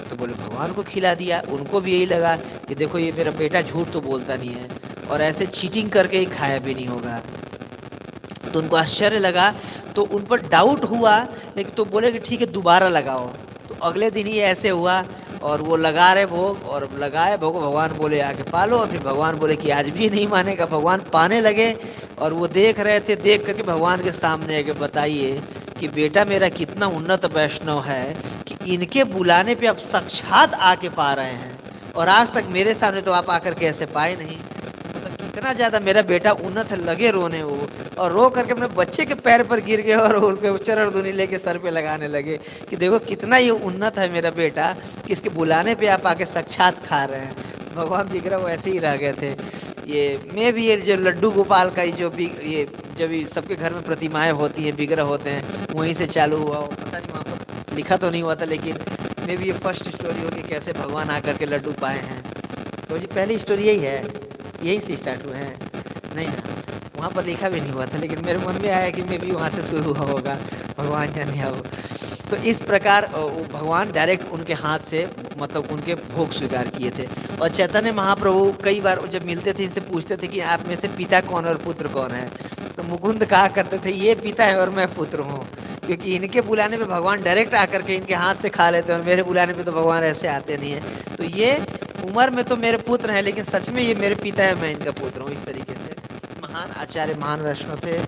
तो बोले भगवान को खिला दिया। उनको भी यही लगा कि देखो ये मेरा बेटा झूठ तो बोलता नहीं है, और ऐसे चीटिंग करके ही खाया भी नहीं होगा। तो उनको आश्चर्य लगा, तो उन पर डाउट हुआ। लेकिन तो बोले कि ठीक है दोबारा लगाओ। तो अगले दिन ही ऐसे हुआ, और वो लगा रहे भोग, और लगाए भोग, भगवान बोले आके पालो। और फिर भगवान बोले कि आज भी नहीं मानेगा, भगवान पाने लगे। और वो देख रहे थे, देख करके भगवान के सामने आके बताइए कि बेटा मेरा कितना उन्नत वैष्णव है कि इनके बुलाने पे आप साक्षात आके पा रहे हैं, और आज तक मेरे सामने तो आप आकर के ऐसे पाए नहीं। मतलब कितना ज़्यादा मेरा बेटा उन्नत है। लगे रोने वो, और रो करके अपने बच्चे के पैर पर गिर गए और उनके चरण धुनी लेके सर पे लगाने लगे कि देखो कितना ये उन्नत है मेरा बेटा कि इसके बुलाने पे आप आके साक्षात खा रहे हैं। भगवान विग्रह वो ऐसे ही रह गए थे। ये मैं भी, ये जो लड्डू गोपाल का जो भी ये जब सबके घर में प्रतिमाएं होती हैं, विग्रह होते हैं, वहीं से चालू हुआ हो। पता नहीं वहाँ पर लिखा तो नहीं हुआ था, लेकिन मे भी ये फर्स्ट स्टोरी होगी कैसे भगवान आकर के लड्डू पाए हैं। तो जी पहली स्टोरी यही है, यही से स्टार्ट हुए हैं। नहीं ना, वहाँ पर लिखा भी नहीं हुआ था, लेकिन मेरे मन में आया कि मे भी वहाँ से शुरू हुआ होगा, भगवान जाने अब। तो इस प्रकार भगवान डायरेक्ट उनके हाथ से मतलब उनके भोग स्वीकार किए थे। और चैतन्य महाप्रभु कई बार जब मिलते थे इनसे पूछते थे कि आप में से पिता कौन और पुत्र कौन है। तो मुकुंद कहा करते थे ये पिता है और मैं पुत्र हूँ। क्योंकि इनके बुलाने पे भगवान डायरेक्ट आकर के इनके हाथ से खा लेते हैं, और मेरे बुलाने पे तो भगवान ऐसे आते नहीं है। तो ये उम्र में तो मेरे पुत्र हैं, लेकिन सच में ये मेरे पिता है, मैं इनका पुत्र हूँ। इस तरीके से महान आचार्य, महान वैष्णव थे।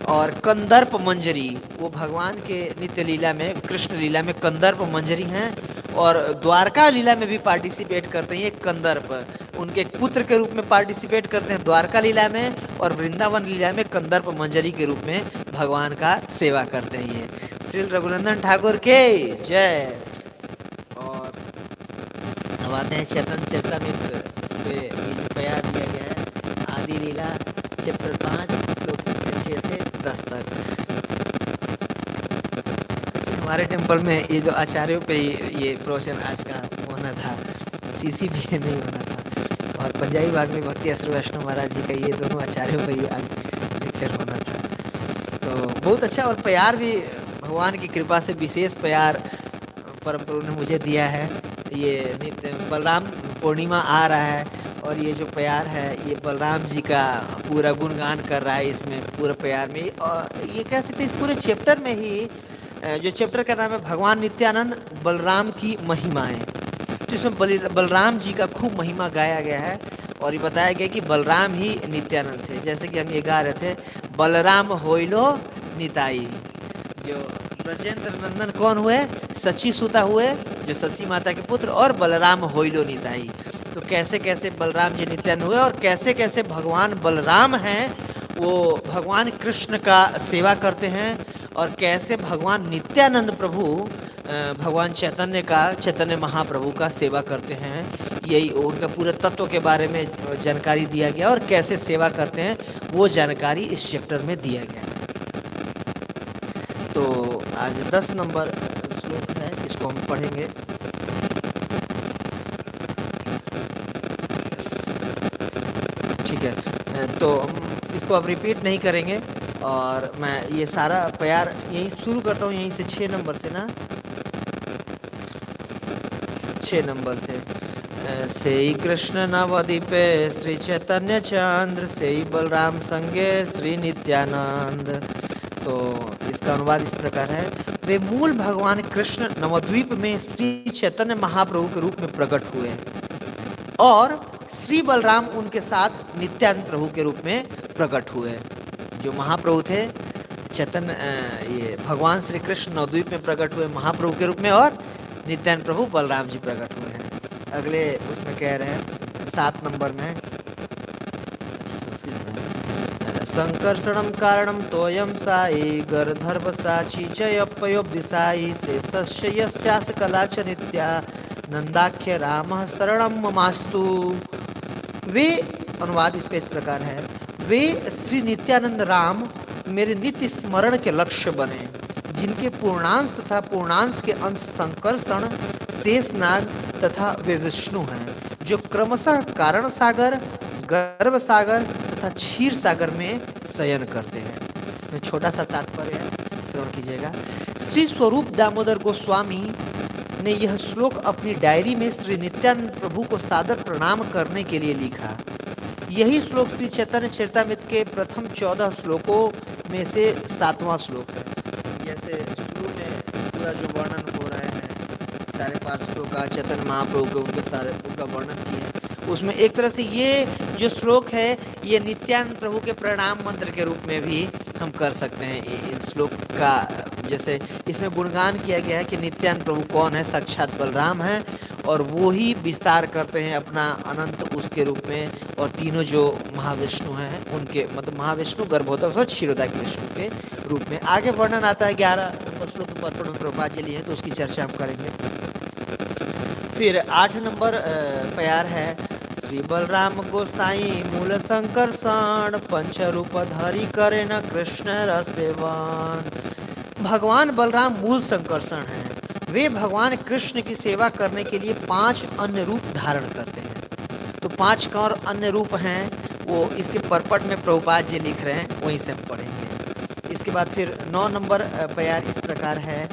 और कंदर्प मंजरी, वो भगवान के नित्य लीला में, कृष्ण लीला में कंदर्प मंजरी हैं, और द्वारका लीला में भी पार्टिसिपेट करते हैं। ये कंदर्प उनके एक पुत्र के रूप में पार्टिसिपेट करते हैं द्वारका लीला में, और वृंदावन लीला में कंदर्प मंजरी के रूप में भगवान का सेवा करते हैं। ये श्री रघुनंदन ठाकुर के जय। और अब आते हैं चेतन चरितमृत पे, ये जो प्यार दिया गया है, आदि लीला चैप्टर 5 श्लोक 6 से 10 तक। हमारे टेम्पल में ये जो आचार्यों पे ये प्रवचन आज का होना था, सीसी पे नहीं होना था, और पंजाबी भाग में भक्ति असर वैष्णव महाराज जी का ये दोनों आचार्यों पे आज लेक्चर होना था। तो बहुत अच्छा, और प्यार भी भगवान की कृपा से विशेष प्यार परम प्रभु ने मुझे दिया है। ये नित्य बलराम पूर्णिमा आ रहा है, और ये जो प्यार है ये बलराम जी का पूरा गुणगान कर रहा है इसमें पूरे प्यार में। और ये कह सकते हैं इस पूरे चैप्टर में ही, जो चैप्टर का नाम है भगवान नित्यानंद बलराम की महिमाएं, जिसमें बलराम जी का खूब महिमा गाया गया है। और ये बताया गया कि बलराम ही नित्यानंद थे। जैसे कि हम ये गा रहे थे, बलराम होइलो निताई। जो ब्रजेंद्र नंदन कौन हुए? सची सुता हुए, जो सची माता के पुत्र, और बलराम होइलो निताई। तो कैसे कैसे बलराम जी नित्यानंद हुए, और कैसे कैसे भगवान बलराम हैं वो भगवान कृष्ण का सेवा करते हैं, और कैसे भगवान नित्यानंद प्रभु भगवान चैतन्य का, चैतन्य महाप्रभु का सेवा करते हैं। यही उनका पूरे तत्व के बारे में जानकारी दिया गया, और कैसे सेवा करते हैं वो जानकारी इस चैप्टर में दिया गया है। तो आज 10 नंबर श्लोक है, इसको हम पढ़ेंगे। ठीक है, तो हम इसको अब रिपीट नहीं करेंगे, और मैं ये सारा प्यार यहीं शुरू करता हूँ, यहीं से 6 नंबर से ना, 6 नंबर से। से कृष्ण नवद्वीपे श्री चैतन्य चंद्र, से बलराम संगे श्री नित्यानंद। तो इसका अनुवाद इस प्रकार है, वे मूल भगवान कृष्ण नवद्वीप में श्री चैतन्य महाप्रभु के रूप में प्रकट हुए, और श्री बलराम उनके साथ नित्यानंद प्रभु के रूप में प्रकट हुए। जो महाप्रभु थे चैतन्य, ये भगवान श्री कृष्ण नवद्वीप में प्रकट हुए महाप्रभु के रूप में, और नित्यानंद प्रभु बलराम जी प्रकट हुए हैं। अगले उसमें कह रहे हैं 7 नंबर में, संकर्षणम कारणम तोयम साई गर्धर्व साची चयपयोब्दिसाई शेषस्य यस्यास कला च नित्या नंदाख्य रामः शरणम ममास्तु। वे, अनुवाद इसका इस प्रकार है, वे श्री नित्यानंद राम मेरे नित्य स्मरण के लक्ष्य बने, जिनके पूर्णांश तथा पूर्णांश के अंश संकर्षण, शेषनाग तथा वे विष्णु हैं, जो क्रमशः कारण सागर, गर्भ सागर तथा क्षीर सागर में शयन करते हैं। इसमें छोटा सा तात्पर्य है, श्रवण कीजिएगा। श्री स्वरूप दामोदर गोस्वामी ने यह श्लोक अपनी डायरी में श्री नित्यानंद प्रभु को सादर प्रणाम करने के लिए लिखा। यही श्लोक श्री चैतन्य चरितमृत के प्रथम 14 श्लोकों में से 7वां श्लोक है। जैसे शुरू में पूरा जो वर्णन हो रहा है सारे पार्षदों का, चैतन्य महाप्रभु के, उनके सारे उनका वर्णन किया है, उसमें एक तरह से ये जो श्लोक है ये नित्यानंद प्रभु के प्रणाम मंत्र के रूप में भी हम कर सकते हैं। इस श्लोक का जैसे इसमें गुणगान किया गया है कि नित्यानंद प्रभु कौन है, साक्षात बलराम है, और वो ही विस्तार करते हैं अपना अनंत उसके रूप में, और तीनों जो महाविष्णु हैं उनके, मतलब महाविष्णु, गर्भोदक और क्षीरोदक विष्णु के रूप में। आगे वर्णन आता है 11 नंबर श्लोक पर प्रभुपाद जी लिए हैं, तो उसकी चर्चा हम करेंगे। फिर 8 नंबर प्यार है, श्री बलराम गोसाई मूल संकर्षण पंच रूप धरी करे न कृष्ण रसेवन। भगवान बलराम मूल संकर्षण हैं, वे भगवान कृष्ण की सेवा करने के लिए 5 अन्य रूप धारण करते हैं। तो 5 और अन्य रूप हैं, वो इसके परपट में प्रभुपाद जी लिख रहे हैं, वहीं से हम पढ़ेंगे। इसके बाद फिर 9 नंबर प्यार इस प्रकार है,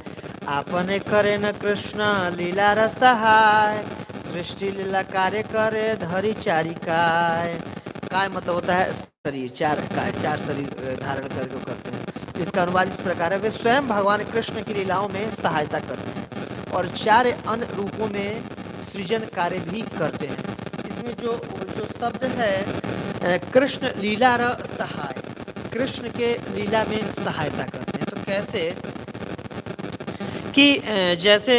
आपने करे न कृष्ण लीला रसहाय, सृष्टि लीला कार्य करे धरी चारिकाय। काय मतलब होता है शरीर, 4 शरीर धारण करके करते हैं। इसका अनुवाद इस प्रकार है, वे स्वयं भगवान कृष्ण की लीलाओं में सहायता करते हैं और 4 अन्य रूपों में सृजन कार्य भी करते हैं। इसमें जो जो शब्द है कृष्ण लीला र सहाय, कृष्ण के लीला में सहायता करते हैं। तो कैसे कि जैसे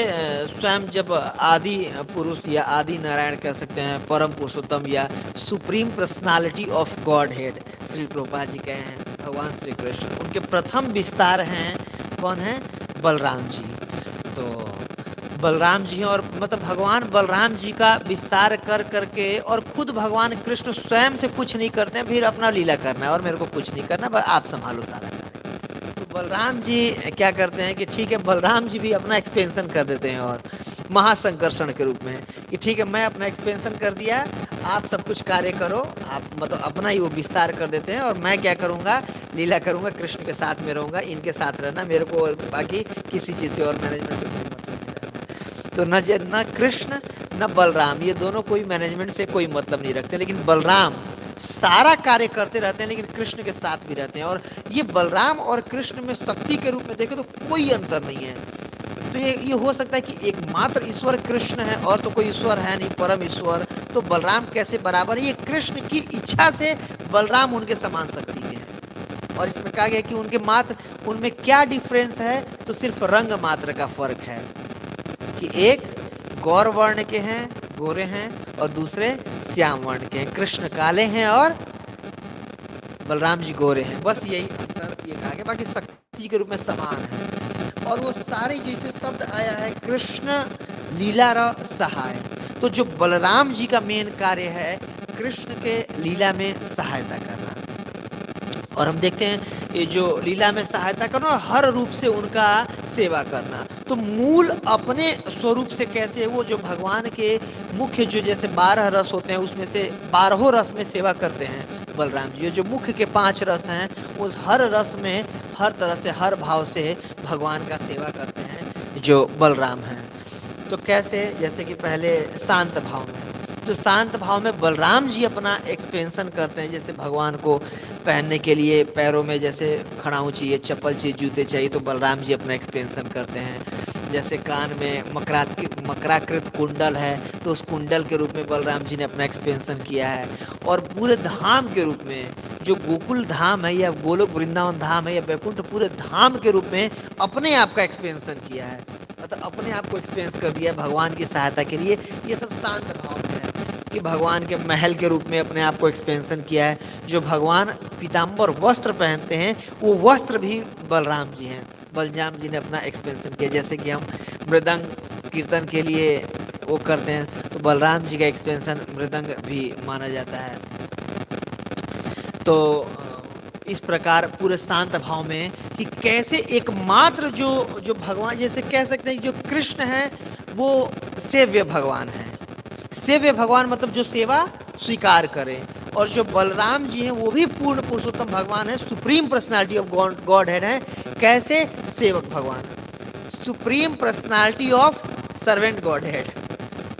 स्वयं जब आदि पुरुष या आदि नारायण कह सकते हैं, परम पुरुषोत्तम या supreme personality of godhead Shri Prabhupada ji कहे हैं भगवान श्री कृष्ण, उनके प्रथम विस्तार हैं कौन है? बलराम जी। तो बलराम जी हैं और मतलब भगवान बलराम जी का विस्तार कर करके और खुद भगवान कृष्ण स्वयं से कुछ नहीं करते हैं, फिर अपना लीला करना है और मेरे को कुछ नहीं करना, बस आप संभालो सारा। बलराम जी क्या करते हैं कि ठीक है, बलराम जी भी अपना एक्सपेंशन कर देते हैं और महासंकर्षण के रूप में कि ठीक है मैं अपना एक्सपेंशन कर दिया, आप सब कुछ कार्य करो, आप मतलब अपना ही वो विस्तार कर देते हैं और मैं क्या करूँगा, लीला करूँगा, कृष्ण के साथ में रहूँगा, इनके साथ रहना, मेरे को और बाकी किसी चीज़ से और मैनेजमेंट से कोई मतलब नहीं रहना। तो न कृष्ण न बलराम, ये दोनों कोई मैनेजमेंट से कोई मतलब नहीं रखते, लेकिन बलराम सारा कार्य करते रहते हैं लेकिन कृष्ण के साथ भी रहते हैं। और ये बलराम और कृष्ण में शक्ति के रूप में देखें तो कोई अंतर नहीं है। तो ये हो सकता है कि एकमात्र ईश्वर कृष्ण है और तो कोई ईश्वर है नहीं, परम ईश्वर, तो बलराम कैसे बराबर है? ये कृष्ण की इच्छा से बलराम उनके समान शक्ति के हैं। और इसमें कहा गया कि उनके मात्र उनमें क्या डिफरेंस है, तो सिर्फ रंग मात्र का फर्क है कि एक गौर वर्ण के हैं, गोरे हैं, और दूसरे श्याम वर्ण के हैं। कृष्ण काले हैं और बलराम जी गोरे हैं, बस यही अंतर ये कहा गया, बाकी शक्ति के रूप में समान है। और वो सारे जो इसमें शब्द आया है कृष्ण लीला र सहाय, तो जो बलराम जी का मेन कार्य है कृष्ण के लीला में सहायता करना। और हम देखते हैं ये जो लीला में सहायता करना और हर रूप से उनका सेवा करना, तो मूल अपने स्वरूप से कैसे वो जो भगवान के मुख्य जो जैसे 12 रस होते हैं उसमें से 12 रस में सेवा करते हैं बलराम जी। जो मुख्य के 5 रस हैं उस हर रस में हर तरह से हर भाव से भगवान का सेवा करते हैं जो बलराम हैं। तो कैसे? जैसे कि पहले शांत भाव में, तो शांत भाव में बलराम जी अपना एक्सपेंशन करते हैं। जैसे भगवान को पहनने के लिए पैरों में जैसे खड़ाऊँ चाहिए, चप्पल चाहिए, जूते चाहिए, तो बलराम जी अपना एक्सपेंशन करते हैं। जैसे कान में मकराकृत कुंडल है तो उस कुंडल के रूप में बलराम जी ने अपना एक्सपेंशन किया है। और पूरे धाम के रूप में जो गोकुल धाम है या गोलोक वृंदावन धाम है या वैकुंठ, पूरे धाम के रूप में अपने आप का एक्सपेंशन किया है, मतलब अपने आप को एक्सपेंस कर दिया भगवान की सहायता के लिए। ये सब शांत भाव में है कि भगवान के महल के रूप में अपने आप को एक्सपेंशन किया है। जो भगवान पीताम्बर वस्त्र पहनते हैं वो वस्त्र भी बलराम जी हैं, बलराम जी ने अपना एक्सपेंशन किया। जैसे कि हम मृदंग कीर्तन के लिए वो करते हैं तो बलराम जी का एक्सपेंशन मृदंग भी माना जाता है। तो इस प्रकार पूरे शांत भाव में कि कैसे एकमात्र जो भगवान, जैसे कह सकते हैं जो कृष्ण है वो सेव्य भगवान है। सेव्य भगवान मतलब जो सेवा स्वीकार करे, और जो बलराम जी हैं वो भी पूर्ण पुरुषोत्तम भगवान है, supreme personality of God head है। कैसे? सेवक भगवान, supreme personality of servant God head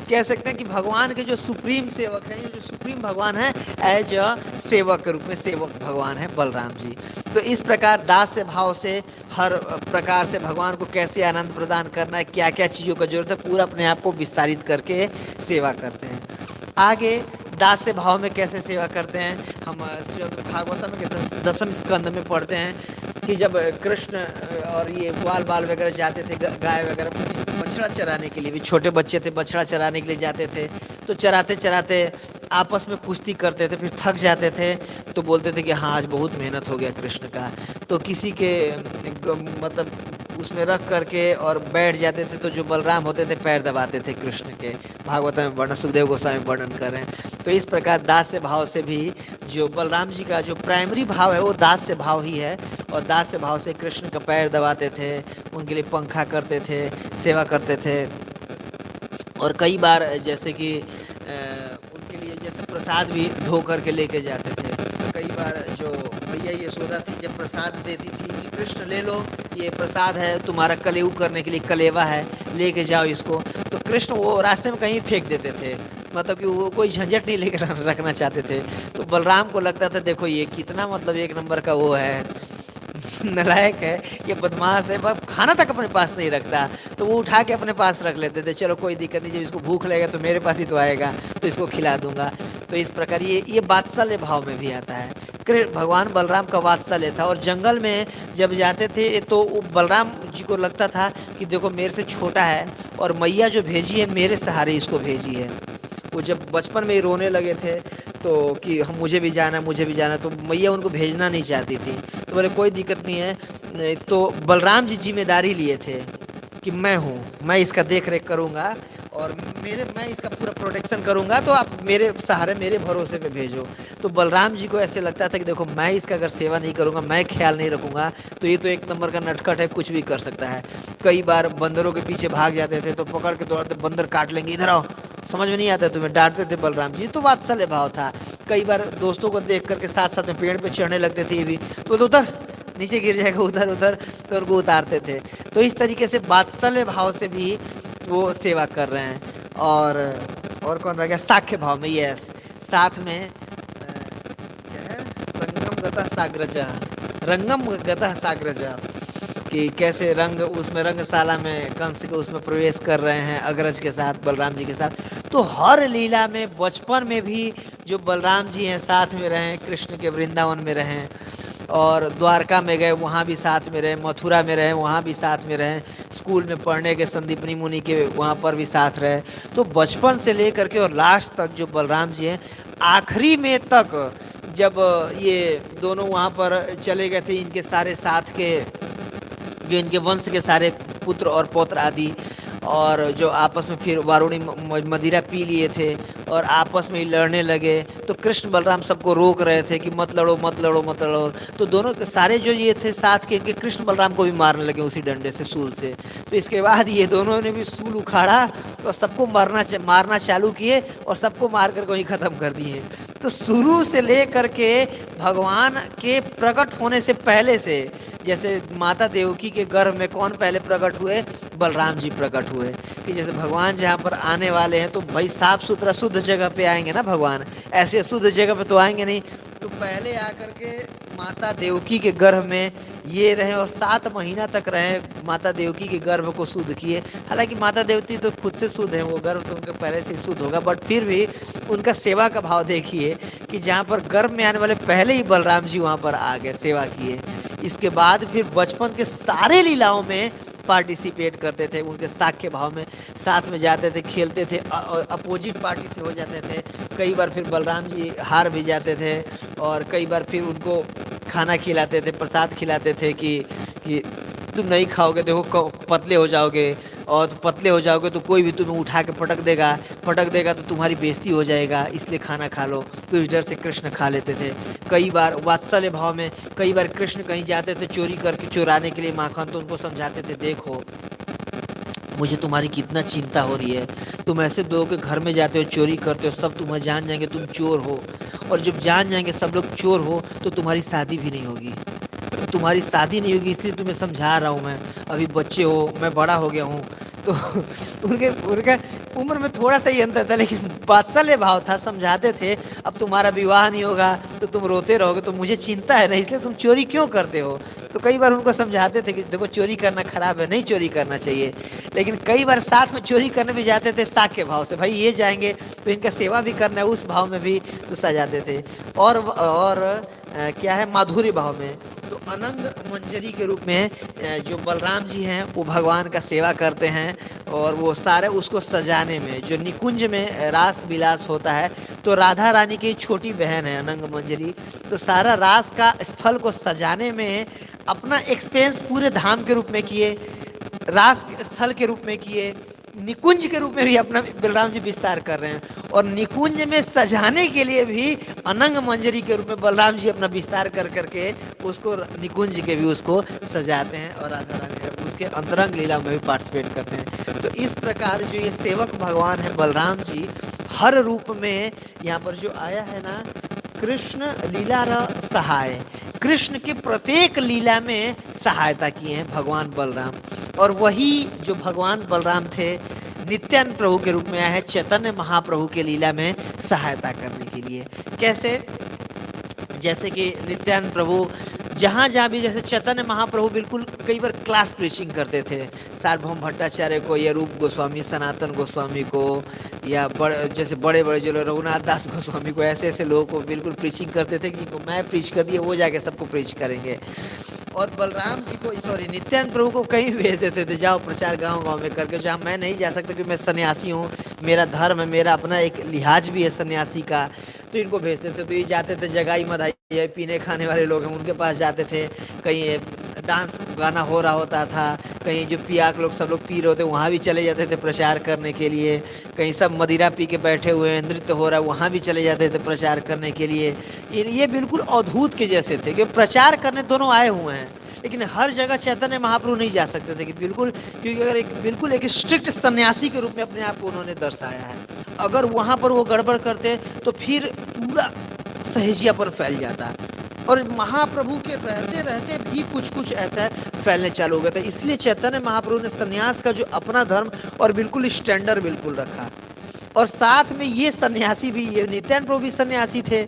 कह सकते हैं कि भगवान के जो सुप्रीम सेवक हैं, ये जो सुप्रीम भगवान है एज अ सेवक के रूप में सेवक भगवान है बलराम जी। तो इस प्रकार दास्य भाव से हर प्रकार से भगवान को कैसे आनंद प्रदान करना है, क्या क्या चीज़ों का जरूरत है, पूरा अपने आप को विस्तारित करके सेवा करते हैं। आगे दास्य भाव में कैसे सेवा करते हैं, हम श्रीमद् भागवतम के 10वें स्कंद में पढ़ते हैं कि जब कृष्ण और ये ग्वाल बाल वगैरह जाते थे, गाय वगैरह बछड़ा चराने के लिए, भी छोटे बच्चे थे बछड़ा चराने के लिए जाते थे, तो चराते चराते आपस में कुश्ती करते थे, फिर थक जाते थे तो बोलते थे कि हाँ आज बहुत मेहनत हो गया कृष्ण का, तो किसी के मतलब उसमें रख करके और बैठ जाते थे। तो जो बलराम होते थे पैर दबाते थे कृष्ण के, भागवत में वर्णन, सुखदेव गोस्वामी वर्णन करें। तो इस प्रकार दास्य भाव से भी जो बलराम जी का जो प्राइमरी भाव है वो दास्य भाव ही है, और दास्य भाव से कृष्ण का पैर दबाते थे, उनके लिए पंखा करते थे, सेवा करते थे। और कई बार जैसे कि उनके लिए जैसे प्रसाद भी धो करके लेके जाते थे। कई बार जो भैया यशोदा थी जब प्रसाद देती थी कि कृष्ण ले लो ये प्रसाद है, तुम्हारा कलेऊ करने के लिए कलेवा है, लेके जाओ इसको, तो कृष्ण वो रास्ते में कहीं फेंक देते थे, मतलब कि वो कोई झंझट नहीं लेकर रखना चाहते थे। तो बलराम को लगता था देखो ये कितना मतलब एक नंबर का वो है नालायक है, ये बदमाश है, वह खाना तक अपने पास नहीं रखता, तो वो उठा के अपने पास रख लेते थे, चलो कोई दिक्कत नहीं, जब इसको भूख लगेगा तो मेरे पास ही तो आएगा, तो इसको खिला दूंगा। तो इस प्रकार ये वात्सल्य भाव में भी आता है। भगवान बलराम का वात्सल्य था। और जंगल में जब जाते थे तो बलराम जी को लगता था कि देखो मेरे से छोटा है और मैया जो भेजी है मेरे सहारे इसको भेजी है। वो जब बचपन में ही रोने लगे थे तो कि हम मुझे भी जाना, तो मैया उनको भेजना नहीं चाहती थी। तो बोले कोई दिक्कत नहीं है। तो बलराम जी जिम्मेदारी लिए थे कि मैं इसका देख रेख करूँगा और मैं इसका पूरा प्रोटेक्शन करूँगा, तो आप मेरे सहारे मेरे भरोसे पे भेजो। तो बलराम जी को ऐसे लगता था कि देखो मैं इसका अगर सेवा नहीं करूँगा, मैं ख्याल नहीं रखूँगा, तो ये तो एक नंबर का नटखट है, कुछ भी कर सकता है। कई बार बंदरों के पीछे भाग जाते थे तो पकड़ के दौड़ते, बंदर काट लेंगे, इधर आओ, समझ में नहीं आता तुम्हें, डांटते थे बलराम जी। तो वात्सल्य भाव था। कई बार दोस्तों को देख करके साथ साथ में पेड़ पे चढ़ने लगते थे, ये भी तो उधर नीचे गिर जाएगा, उधर उधर, तो उनको उतारते थे। तो इस तरीके से वात्सल्य भाव से भी वो सेवा कर रहे हैं। और कौन रह गया, साख्य भाव में, यस, साथ में क्या है, संगम गतः साग्रजः, रंगम गतः साग्रजः, कि कैसे उसमें रंगशाला में कंस के उसमें प्रवेश कर रहे हैं अग्रज के साथ, बलराम जी के साथ। तो हर लीला में बचपन में भी जो बलराम जी हैं साथ में रहे, कृष्ण के वृंदावन में रहें, और द्वारका में गए वहाँ भी साथ में रहे, मथुरा में रहे वहाँ भी साथ में रहे, स्कूल में पढ़ने के संदीपनी मुनि के वहाँ पर भी साथ रहे। तो बचपन से लेकर के और लास्ट तक जो बलराम जी हैं, आखिरी में तक जब ये दोनों वहाँ पर चले गए थे, इनके सारे साथ के जो इनके वंश के सारे पुत्र और पौत्र आदि, और जो आपस में फिर वारुणी मदिरा पी लिए थे और आपस में ही लड़ने लगे, तो कृष्ण बलराम सबको रोक रहे थे कि मत लड़ो मत लड़ो मत लड़ो। तो दोनों सारे जो ये थे साथ के इनके, कृष्ण बलराम को भी मारने लगे उसी डंडे से, सूल से। तो इसके बाद ये दोनों ने भी सूल उखाड़ा और सबको मारना चालू किए और सबको मार कर वहीं ख़त्म कर दिए। तो शुरू से ले करके भगवान के प्रकट होने से पहले से, जैसे माता देवकी के गर्भ में कौन पहले प्रकट हुए, बलराम जी प्रकट हुए। कि जैसे भगवान जहाँ पर आने वाले हैं तो भाई साफ सुथरा शुद्ध जगह पे आएंगे ना भगवान, ऐसे शुद्ध जगह पे तो आएंगे नहीं। तो पहले आकर के माता देवकी के गर्भ में ये रहे और 7 महीना तक रहे, माता देवकी के गर्भ को शुद्ध किए। हालांकि माता देवती तो खुद से शुद्ध है, वो गर्भ तो उनके पहले से शुद्ध होगा, बट फिर भी उनका सेवा का भाव देखिए कि जहाँ पर गर्भ में आने वाले पहले ही बलराम जी वहाँ पर आ गए, सेवा किए। इसके बाद फिर बचपन के सारे लीलाओं में पार्टिसिपेट करते थे, उनके साख्य भाव में साथ में जाते थे, खेलते थे, अपोजिट पार्टी से हो जाते थे। कई बार फिर बलराम जी हार भी जाते थे और कई बार फिर उनको खाना खिलाते थे, प्रसाद खिलाते थे कि तुम नहीं खाओगे देखो पतले हो जाओगे, और तो पतले हो जाओगे तो कोई भी तुम्हें उठा के पटक देगा तो तुम्हारी बेइज्जती हो जाएगा, इसलिए खाना खा लो। तो इस डर से कृष्ण खा लेते थे। कई बार वात्सल्य भाव में कई बार कृष्ण कहीं जाते थे चोरी करके, चुराने के लिए माखन, तो उनको समझाते थे, देखो मुझे तुम्हारी कितना चिंता हो रही है, तुम ऐसे लोगों के घर में जाते हो, चोरी करते हो, सब तुम्हें जान जाएंगे तुम चोर हो, और जब जान जाएंगे सब लोग चोर हो तो तुम्हारी शादी भी नहीं होगी, इसलिए तुम्हें समझा रहा हूँ मैं, अभी बच्चे हो, मैं बड़ा हो गया हूँ। तो उनका उम्र में थोड़ा सा ही अंतर था, लेकिन वात्सल्य भाव था, समझाते थे अब तुम्हारा विवाह नहीं होगा तो तुम रोते रहोगे, तो मुझे चिंता है ना, इसलिए तुम चोरी क्यों करते हो। तो कई बार उनको समझाते थे कि देखो चोरी करना खराब है, नहीं चोरी करना चाहिए। लेकिन कई बार साथ में चोरी करने भी जाते थे साख्य भाव से, भाई ये जाएंगे तो इनका सेवा भी करना है, उस भाव में भी तो सजाते थे। और क्या है, माधुर्य भाव में, तो अनंग मंजरी के रूप में जो बलराम जी हैं वो भगवान का सेवा करते हैं, और वो सारे उसको सजाने में, जो निकुंज में रास विलास होता है, तो राधा रानी की छोटी बहन है अनंग मंजरी, तो सारा रास का स्थल को सजाने में अपना एक्सपेंस पूरे धाम के रूप में किए, रास स्थल के रूप में किए, निकुंज के रूप में भी अपना बलराम जी विस्तार कर रहे हैं, और निकुंज में सजाने के लिए भी अनंग मंजरी के रूप में बलराम जी अपना विस्तार कर करके उसको निकुंज के भी उसको सजाते हैं, और राधा रानी उसके अंतरंग लीला में भी पार्टिसिपेट करते हैं। तो इस प्रकार जो ये सेवक भगवान है बलराम जी, हर रूप में यहाँ पर जो आया है ना, कृष्ण लीला र सहाय, कृष्ण के प्रत्येक लीला में सहायता किए हैं भगवान बलराम। और वही जो भगवान बलराम थे नित्यानंद प्रभु के रूप में आए हैं चैतन्य महाप्रभु के लीला में सहायता करने के लिए। कैसे, जैसे कि नित्यानंद प्रभु जहाँ जहाँ भी, जैसे चैतन्य महाप्रभु बिल्कुल कई बार क्लास प्रीचिंग करते थे, सार्वभौम भट्टाचार्य को या रूप गोस्वामी, सनातन गोस्वामी को, या जैसे बड़े बड़े जो लोग रघुनाथ दास गोस्वामी को, ऐसे ऐसे लोगों को बिल्कुल प्रीचिंग करते थे कि मैं प्रीच कर दिए, वो जाके सबको प्रीच करेंगे। और बलराम जी को, सॉरी, नित्यानंद प्रभु को कहीं भेज देते थे, जाओ प्रचार गांव गांव में करके, जहाँ मैं नहीं जा सकता क्योंकि मैं सन्यासी हूँ, मेरा धर्म है, मेरा अपना एक लिहाज भी है सन्यासी का, तो इनको भेजते थे। तो ये जाते थे, जगाई मधाई पीने खाने वाले लोग हैं उनके पास जाते थे, कहीं डांस गाना हो रहा होता था, कहीं जो पियाक लोग सब लोग पी रहे होते वहाँ भी चले जाते थे प्रचार करने के लिए, कहीं सब मदिरा पी के बैठे हुए हैं, नृत्य हो रहा है, वहाँ भी चले जाते थे प्रचार करने के लिए। ये बिल्कुल अद्भुत के जैसे थे कि प्रचार करने दोनों आए हुए हैं, लेकिन हर जगह चैतन्य महाप्रभु नहीं जा सकते थे कि बिल्कुल, क्योंकि अगर बिल्कुल एक स्ट्रिक्ट सन्यासी के रूप में अपने आप को उन्होंने दर्शाया है। अगर वहाँ पर वो गड़बड़ करते तो फिर पूरा सहेजियापन फैल जाता, और महाप्रभु के रहते रहते भी कुछ कुछ ऐसा फैलने चालू हो गया था। इसलिए चैतन्य महाप्रभु ने सन्यास का जो अपना धर्म और बिल्कुल स्टैंडर्ड बिल्कुल रखा। और साथ में ये सन्यासी भी, ये नित्यानंद प्रभु भी सन्यासी थे,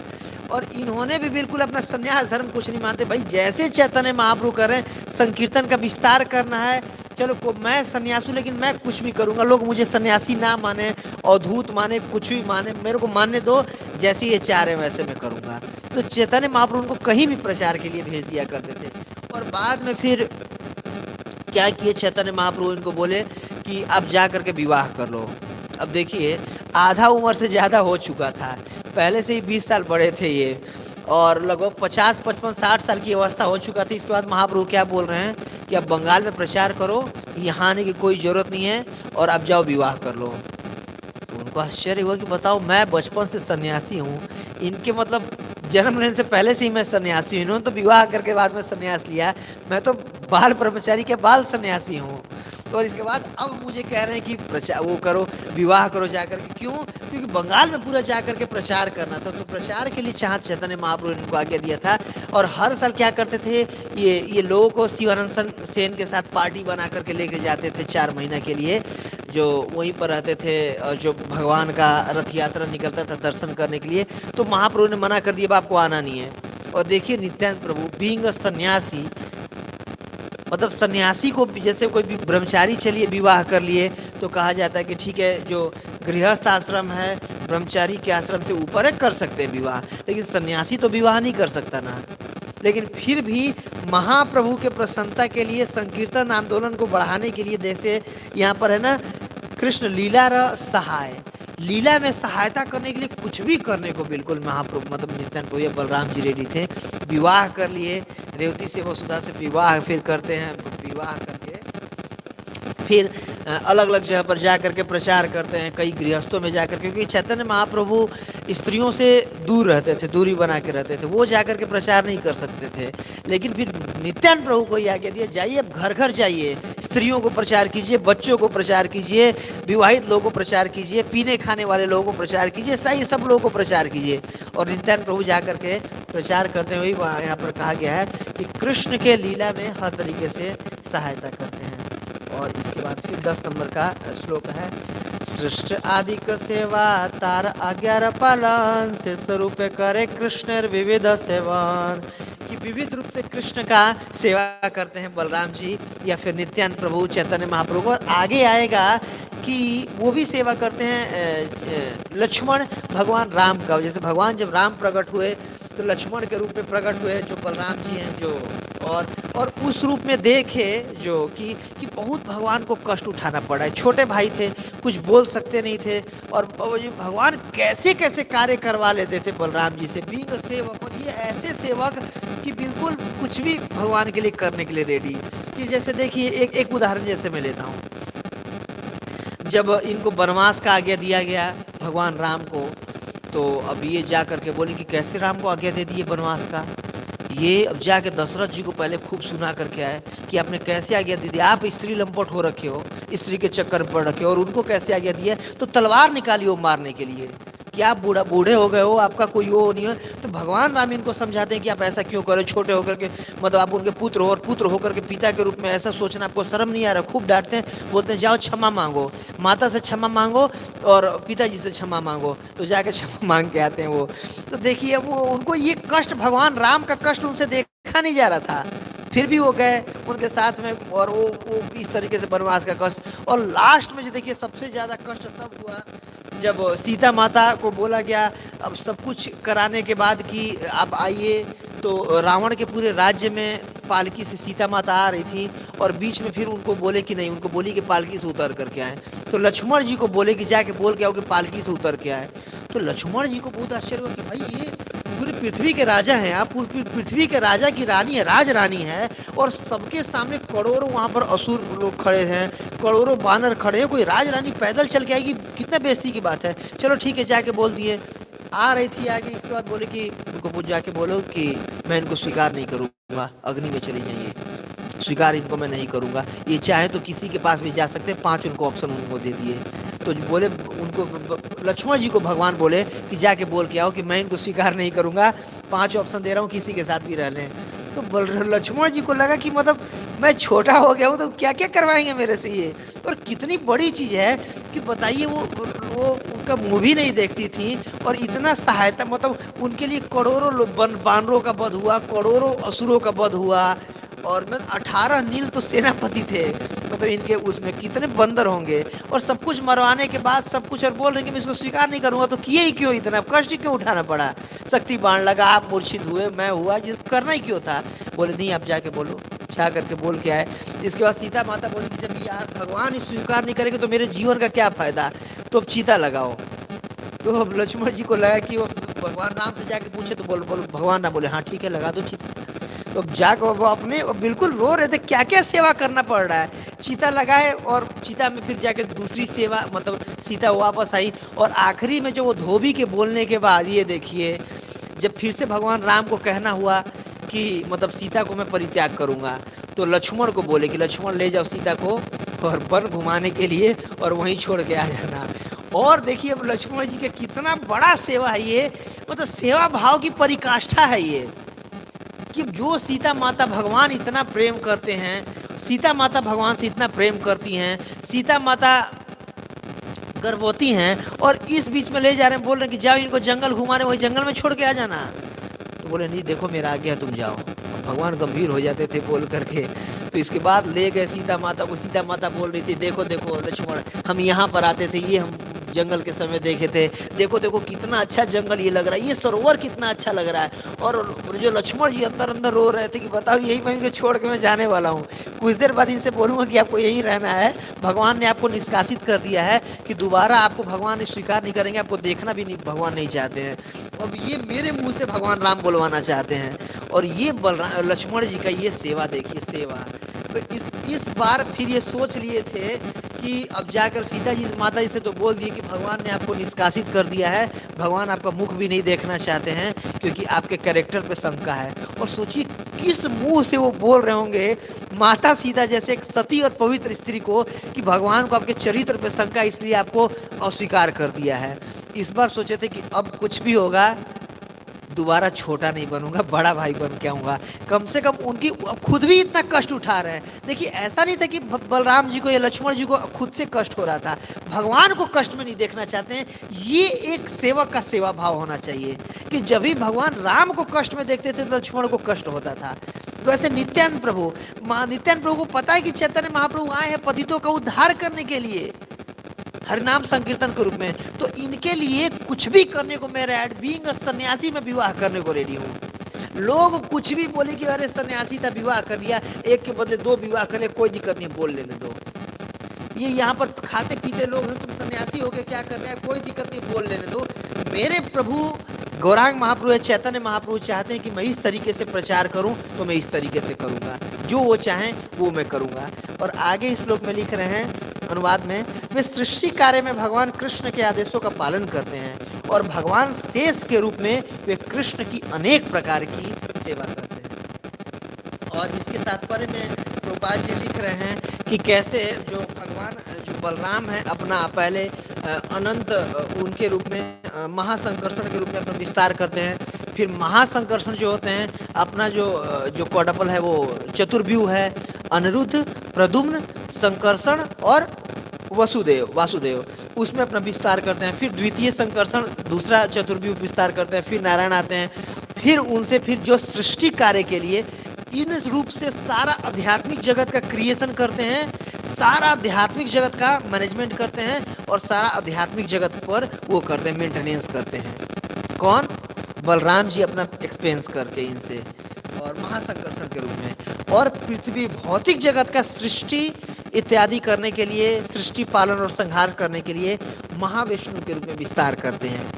और इन्होंने भी बिल्कुल अपना सन्यास धर्म कुछ नहीं मानते। भाई जैसे चैतन्य महाप्रभु कर रहे हैं, संकीर्तन का विस्तार करना है, चलो को मैं सन्यासी हूँ लेकिन मैं कुछ भी करूँगा, लोग मुझे सन्यासी ना माने, अवधूत माने, कुछ भी माने, मेरे को मानने दो, जैसे ये चाह रहे हैं वैसे मैं करूँगा। तो चैतन्य महाप्रभु उनको कहीं भी प्रचार के लिए भेज दिया करते थे। और बाद में फिर क्या किए चैतन्य महाप्रभु, इनको बोले कि अब जा करके विवाह कर लो। अब देखिए आधा उम्र से ज़्यादा हो चुका था, पहले से ही 20 साल बड़े थे ये, और लगभग 50, 55, 60 साल की अवस्था हो चुका थी। इसके बाद महाप्रभु क्या बोल रहे हैं कि अब बंगाल में प्रचार करो, यहाँ आने की कोई ज़रूरत नहीं है, और अब जाओ विवाह कर लो। तो उनको आश्चर्य हुआ कि बताओ, मैं बचपन से सन्यासी हूँ, इनके मतलब जन्म लेने से पहले से ही मैं सन्यासी हूँ, इन्होंने तो विवाह करके बाद में सन्यास लिया, मैं तो बाल ब्रह्मचारी के बाल सन्यासी हूँ। और इसके बाद अब मुझे कह रहे हैं कि प्रचार वो करो, विवाह करो जाकर के। क्यों? क्योंकि बंगाल में पूरा जाकर के प्रचार करना था। तो प्रचार के लिए चाह चैतन्य महाप्रभु ने इनको आज्ञा दिया था। और हर साल क्या करते थे, ये लोगों को शिवानंद सेन के साथ पार्टी बना करके लेके जाते थे 4 महीना के लिए, जो वहीं पर रहते थे, और जो भगवान का रथ यात्रा निकलता था दर्शन करने के लिए। तो महाप्रभु ने मना कर दिया, आपको आना नहीं है। और देखिए नित्यानंद प्रभु बीइंग अ सन्यासी, मतलब सन्यासी को जैसे कोई भी ब्रह्मचारी चलिए विवाह कर लिए तो कहा जाता है कि ठीक है, जो गृहस्थ आश्रम है ब्रह्मचारी के आश्रम से ऊपर है कर सकते हैं विवाह, लेकिन सन्यासी तो विवाह नहीं कर सकता ना। लेकिन फिर भी महाप्रभु के प्रसन्नता के लिए, संकीर्तन आंदोलन को बढ़ाने के लिए, जैसे यहाँ पर है ना, कृष्ण लीला र सहाय, लीला में सहायता करने के लिए कुछ भी करने को बिल्कुल महाप्रभु, मतलब नित्यानंद प्रभु या बलराम जी रेडी थे। विवाह कर लिए, रेवती से वसुधा से विवाह फिर करते हैं, विवाह करके फिर अलग अलग जगह पर जा करके प्रचार करते हैं, कई गृहस्थों में जाकर, क्योंकि चैतन्य महाप्रभु स्त्रियों से दूर रहते थे, दूरी बना के रहते थे, वो जाकर के प्रचार नहीं कर सकते थे। लेकिन फिर नित्यानंद प्रभु को आज्ञा दिया, जाइए अब घर घर जाइए, स्त्रियों को प्रचार कीजिए, बच्चों को प्रचार कीजिए, विवाहित लोगों को प्रचार कीजिए, पीने खाने वाले लोगों को प्रचार कीजिए, सही सब लोगों को प्रचार कीजिए। और नित्यानंद प्रभु जा करके प्रचार करते हुए यहाँ पर कहा गया है कि कृष्ण के लीला में हर तरीके से सहायता करते हैं। और इसके बाद फिर 10 नंबर का श्लोक है, सृष्ट आदिक सेवा तार आज्ञा पालन से स्वरूप करे कृष्ण विविध सेवन, कि विविध रूप से कृष्ण का सेवा करते हैं बलराम जी या फिर नित्यानंद प्रभु, चैतन्य महाप्रभु। और आगे आएगा कि वो भी सेवा करते हैं लक्ष्मण भगवान राम का, जैसे भगवान जब राम प्रकट हुए तो लक्ष्मण के रूप में प्रकट हुए जो बलराम जी हैं, जो और उस रूप में देखे जो कि बहुत भगवान को कष्ट उठाना पड़ा है। छोटे भाई थे, कुछ बोल सकते नहीं थे, और भगवान कैसे कैसे कार्य करवा लेते थे बलराम जी से, बीइंग सेवक। और ये ऐसे सेवक कि बिल्कुल कुछ भी भगवान के लिए करने के लिए रेडी। कि जैसे देखिए एक उदाहरण जैसे मैं लेता हूँ, जब इनको वनवास का आज्ञा दिया गया भगवान राम को, तो अब ये जा करके बोले कि कैसे राम को आज्ञा दे दिए वनवास का। ये अब जाके दशरथ जी को पहले खूब सुना करके आए कि आपने कैसे आज्ञा दे दी, आप स्त्री लंपट हो रखे हो, स्त्री के चक्कर में पड़ रखे हो, और उनको कैसे आज्ञा दी है, तो तलवार निकाली हो मारने के लिए कि आप बूढ़े हो गए हो, आपका कोई वो नहीं है। तो भगवान राम इनको समझाते हैं कि आप ऐसा क्यों करो, छोटे होकर के, मतलब आप उनके पुत्र हो, और पुत्र होकर के पिता के रूप में ऐसा सोचना आपको शर्म नहीं आ रहा। खूब डांटते हैं, बोलते हैं जाओ क्षमा मांगो, माता से क्षमा मांगो और पिताजी से क्षमा मांगो। तो जाके क्षमा मांग के आते हैं वो। तो देखिए वो उनको ये कष्ट, भगवान राम का कष्ट उनसे देख देखा नहीं जा रहा था, फिर भी वो गए उनके साथ में, और वो इस तरीके से वनवास का कष्ट। और लास्ट में जो देखिए सबसे ज़्यादा कष्ट तब हुआ जब सीता माता को बोला गया, अब सब कुछ कराने के बाद कि आप आइए, तो रावण के पूरे राज्य में पालकी से सीता माता आ रही थी, और बीच में फिर उनको बोले कि नहीं, उनको बोली कि पालकी से उतर करके आए। तो लक्ष्मण जी को बोले कि जाके बोल के आओ कि पालकी से उतर के आए। तो लक्ष्मण जी को बहुत आश्चर्य हुआ कि भाई ये पूरी पृथ्वी के राजा हैं आप, पूरी पृथ्वी के राजा की रानी है, राज रानी है, और सबके सामने करोड़ों वहाँ पर असुर लोग खड़े हैं, करोड़ों बानर खड़े हैं, कोई राज रानी पैदल चल के आएगी, कितना बेइज्जती की बात है। चलो ठीक है, जाके बोल दिए। आ रही थी आगे, इसके बाद बोले कि उनको पूछ जाके बोलो कि मैं इनको स्वीकार नहीं करूँगा, अग्नि में चली जाइए, स्वीकार इनको मैं नहीं करूँगा, ये चाहे तो किसी के पास भी जा सकते हैं। 5 उनको ऑप्शन उनको दे दिए। तो बोले उनको, लक्ष्मण जी को भगवान बोले कि जाके बोल के आओ कि मैं इनको स्वीकार नहीं करूँगा, 5 ऑप्शन दे रहा हूँ, किसी के साथ भी रह लें। तो लक्ष्मण जी को लगा कि मतलब मैं छोटा हो गया हूँ तो क्या क्या करवाएंगे मेरे से ये, और कितनी बड़ी चीज़ है कि बताइए। वो उनका मुँह भी नहीं देखती थी, और इतना सहायता, मतलब उनके लिए करोड़ों बानरों का वध हुआ, करोड़ों असुरों का वध हुआ, और मैं 18 नील तो सेनापति थे, मतलब इनके उसमें कितने बंदर होंगे, और सब कुछ मरवाने के बाद सब कुछ, और बोल रहे कि मैं इसको स्वीकार नहीं करूँगा, तो किए ही क्यों, इतना कष्ट क्यों उठाना पड़ा, शक्ति बाण लगा, आप मूर्छित हुए, मैं हुआ, ये करना ही क्यों था। बोले नहीं, आप जाके बोलो, छा करके बोल के आए। इसके बाद सीता माता बोली कि जब यार भगवान स्वीकार नहीं करेंगे तो मेरे जीवन का क्या फायदा, तो अब चीता लगाओ। तो अब लक्ष्मण जी को लगा कि वो भगवान राम से जाके पूछे, तो बोलो भगवान ना बोले हाँ ठीक है लगा दो चीता। तो जाकर वो अपने बिल्कुल रो रहे थे, क्या क्या सेवा करना पड़ रहा है। चीता लगाए, और चीता में फिर जाके दूसरी सेवा, मतलब सीता वापस आई, और आखिरी में जो वो धोबी के बोलने के बाद ये देखिए, जब फिर से भगवान राम को कहना हुआ कि मतलब सीता को मैं परित्याग करूँगा, तो लक्ष्मण को बोले कि लक्ष्मण ले जाओ सीता को और वन घुमाने के लिए, और वहीं छोड़ के आ जाना। और देखिए अब लक्ष्मण जी के कितना बड़ा सेवा है ये, मतलब सेवा भाव की पराकाष्ठा है ये, कि जो सीता माता भगवान इतना प्रेम करते हैं, सीता माता भगवान से इतना प्रेम करती हैं, सीता माता गर्भवती हैं, और इस बीच में ले जा रहे हैं, बोल रहे हैं कि जाओ इनको जंगल घुमाने, वही जंगल में छोड़ के आ जाना। तो बोले नहीं देखो मेरा आज्ञा, तुम जाओ। भगवान गंभीर हो जाते थे बोल करके। तो इसके बाद ले गए सीता माता को। सीता माता बोल रही थी देखो देखो लक्ष्मण, हम यहाँ पर आते थे, ये हम जंगल के समय देखे थे, देखो देखो कितना अच्छा जंगल ये लग रहा है, ये सरोवर कितना अच्छा लग रहा है। और जो लक्ष्मण जी अंदर अंदर रो रहे थे कि बताओ यही मैं इनको छोड़ के मैं जाने वाला हूँ, कुछ देर बाद इनसे बोलूँगा कि आपको यही रहना है, भगवान ने आपको निष्कासित कर दिया है कि दोबारा आपको भगवान स्वीकार नहीं करेंगे, आपको देखना भी नहीं भगवान नहीं चाहते हैं। अब ये मेरे मुँह से भगवान राम बुलवाना चाहते हैं। और ये लक्ष्मण जी का ये सेवा देखिए, सेवा। तो इस बार फिर ये सोच लिए थे कि अब जाकर सीता जी माता जी से तो बोल दिए कि भगवान ने आपको निष्कासित कर दिया है, भगवान आपका मुख भी नहीं देखना चाहते हैं क्योंकि आपके कैरेक्टर पे शंका है। और सोचिए किस मुंह से वो बोल रहे होंगे माता सीता जैसे एक सती और पवित्र स्त्री को कि भगवान को आपके चरित्र पे शंका, इसलिए आपको अस्वीकार कर दिया है। इस बार सोचे थे कि अब कुछ भी होगा दोबारा छोटा नहीं बनूंगा, बड़ा भाई बन के आऊँगा। कम से कम उनकी खुद भी इतना कष्ट उठा रहे हैं। देखिए ऐसा नहीं था कि बलराम जी को या लक्ष्मण जी को खुद से कष्ट हो रहा था, भगवान को कष्ट में नहीं देखना चाहते हैं। ये एक सेवक का सेवा भाव होना चाहिए कि जब भी भगवान राम को कष्ट में देखते थे तो लक्ष्मण को कष्ट होता था। तो ऐसे नित्यानंद प्रभु को पता है कि चैतन्य महाप्रभु आए हैं पतितों का उद्धार करने के लिए हरिनाम संकीर्तन के रूप में, तो इनके लिए कुछ भी करने को मैं रेड बीइंग सन्यासी में विवाह करने को रेडी हूँ। लोग कुछ भी बोले कि अरे सन्यासी था विवाह कर लिया, एक के बदले 2 विवाह कर ले, कोई दिक्कत नहीं, बोल लेने दो। ये यहाँ पर खाते पीते लोग हैं, तुम सन्यासी हो गए क्या कर रहे हैं, कोई दिक्कत नहीं, बोल लेने दो। मेरे प्रभु गौरांग महाप्रभु चैतन्य महाप्रभु चाहते हैं कि मैं इस तरीके से प्रचार करूं, तो मैं इस तरीके से करूंगा, जो वो चाहें वो मैं करूंगा। और आगे इस श्लोक में लिख रहे हैं अनुवाद में, वे सृष्टि कार्य में भगवान कृष्ण के आदेशों का पालन करते हैं और भगवान शेष के रूप में वे कृष्ण की अनेक प्रकार की सेवा करते हैं। और इसके तात्पर्य में प्रभुपाद जी लिख रहे हैं कि कैसे जो भगवान जो बलराम है अपना पहले अनंत उनके रूप में महासंकर्षण के रूप में अपना विस्तार करते हैं, फिर महासंकर्षण जो होते हैं अपना जो क्वाड्रपल है वो चतुर्व्यूह है, अनिरुद्ध, प्रद्युम्न, संकर्षण और वासुदेव उसमें अपना विस्तार करते हैं। फिर द्वितीय संकर्षण दूसरा चतुर्व्यूह विस्तार करते हैं, फिर नारायण आते हैं, फिर उनसे फिर जो सृष्टि कार्य के लिए इन रूप से सारा आध्यात्मिक जगत का क्रिएशन करते हैं, सारा आध्यात्मिक जगत का मैनेजमेंट करते हैं और सारा आध्यात्मिक जगत पर वो करते हैं, मेंटेनेंस करते हैं। कौन? बलराम जी अपना एक्सपेंस करके इनसे, और महासंकर्षण के रूप में। और पृथ्वी भौतिक जगत का सृष्टि इत्यादि करने के लिए, सृष्टि पालन और संहार करने के लिए महाविष्णु के रूप में विस्तार करते हैं।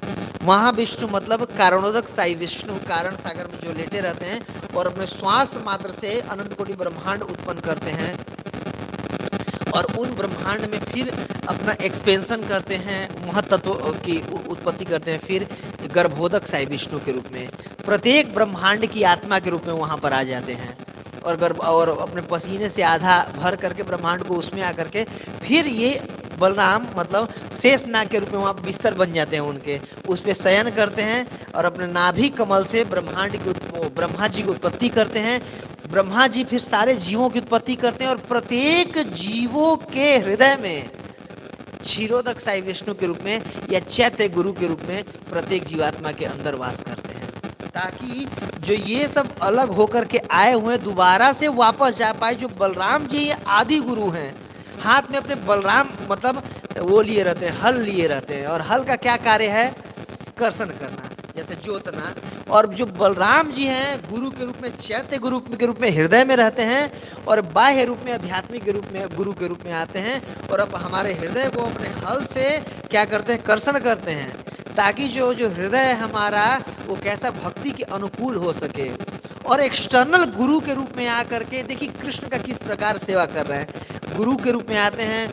महाविष्णु मतलब कारणोदक साई विष्णु, कारण सागर में जो लेटे रहते हैं और अपने श्वास मात्र से अनंत कोटि ब्रह्मांड उत्पन्न करते हैं और उन ब्रह्मांड में फिर अपना एक्सपेंशन करते हैं, महतत्व की उत्पत्ति करते हैं। फिर गर्भोदक साई विष्णु के रूप में प्रत्येक ब्रह्मांड की आत्मा के रूप में वहाँ पर आ जाते हैं और अपने पसीने से आधा भर करके ब्रह्मांड को उसमें आकर के फिर ये बलराम मतलब शेष नाग के रूप में वहाँ बिस्तर बन जाते हैं उनके, उस पर शयन करते हैं और अपने नाभि कमल से ब्रह्मांड की ब्रह्मा जी की उत्पत्ति करते हैं। ब्रह्मा जी फिर सारे जीवों की उत्पत्ति करते हैं और प्रत्येक जीवों के हृदय में क्षीरोदक साई विष्णु के रूप में या चैत्य गुरु के रूप में प्रत्येक जीवात्मा के अंदर वास करते हैं, ताकि जो ये सब अलग होकर के आए हुए दोबारा से वापस जा पाए। जो बलराम जी ये आदि गुरु हैं, हाथ में अपने बलराम मतलब वो लिए रहते हैं, हल लिए रहते हैं, और हल का क्या कार्य है? कर्षण करना, जैसे जोतना। और जो बलराम जी हैं गुरु के रूप में, चैत्य गुरु के रूप में हृदय में रहते हैं और बाह्य रूप में आध्यात्मिक के रूप में गुरु के रूप में आते हैं और अब हमारे हृदय को अपने हल से क्या करते हैं? कर्षण करते हैं, ताकि जो हृदय है हमारा वो कैसा भक्ति के अनुकूल हो सके। और एक्सटर्नल गुरु के रूप में आकर के देखिए कृष्ण का किस प्रकार सेवा कर रहे हैं। गुरु के रूप में आते हैं,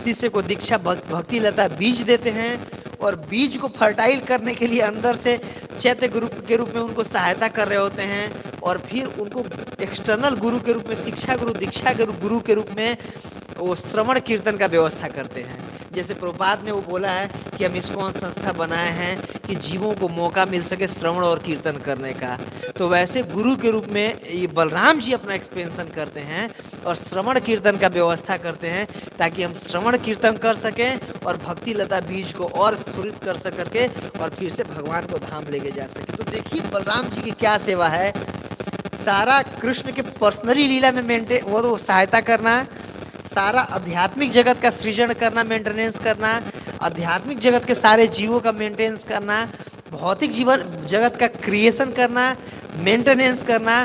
शिष्य को दीक्षा भक्ति लता बीज देते हैं और बीज को फर्टाइल करने के लिए अंदर से चैत्य गुरु के रूप में उनको सहायता कर रहे होते हैं और फिर उनको एक्सटर्नल गुरु के रूप में, शिक्षा गुरु, दीक्षा के गुरु के रूप में वो श्रवण कीर्तन का व्यवस्था करते हैं। जैसे प्रभुपाद ने वो बोला है कि हम इस्कॉन संस्था बनाए हैं कि जीवों को मौका मिल सके श्रवण और कीर्तन करने का, तो वैसे गुरु के रूप में ये बलराम जी अपना एक्सपेंशन करते हैं और श्रवण कीर्तन का व्यवस्था करते हैं, ताकि हम श्रवण कीर्तन कर सकें और भक्ति लता बीज को और स्फुरित कर सके और फिर से भगवान को धाम लेके जा सके। तो देखिए बलराम जी की क्या सेवा है, सारा कृष्ण के पर्सनली लीला में मेंटेन वो सहायता करना, सारा आध्यात्मिक जगत का सृजन करना, मेंटेनेंस करना, आध्यात्मिक जगत के सारे जीवों का मेंटेनेंस करना, भौतिक जीवन जगत का क्रिएशन करना, मेंटेनेंस करना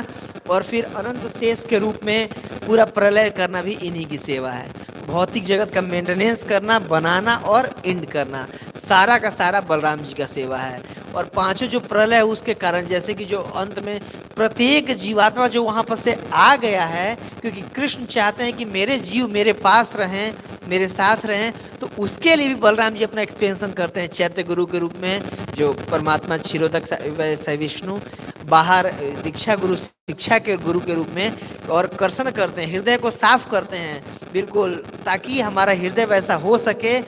और फिर अनंत शेष के रूप में पूरा प्रलय करना भी इन्हीं की सेवा है। भौतिक जगत का मेंटेनेंस करना, बनाना और एंड करना, सारा का सारा बलराम जी का सेवा है। और पांचों जो प्रलय है उसके कारण, जैसे कि जो अंत में प्रत्येक जीवात्मा जो वहाँ पर से आ गया है, क्योंकि कृष्ण चाहते हैं कि मेरे जीव मेरे पास रहें, मेरे साथ रहें, तो उसके लिए भी बलराम जी अपना एक्सपेंशन करते हैं चैत्य गुरु के रूप में, जो परमात्मा क्षीरोदक साई विष्णु, बाहर दीक्षा गुरु, शिक्षा के गुरु के रूप में, और कर्षण करते हैं, हृदय को साफ करते हैं बिल्कुल, ताकि हमारा हृदय वैसा हो सके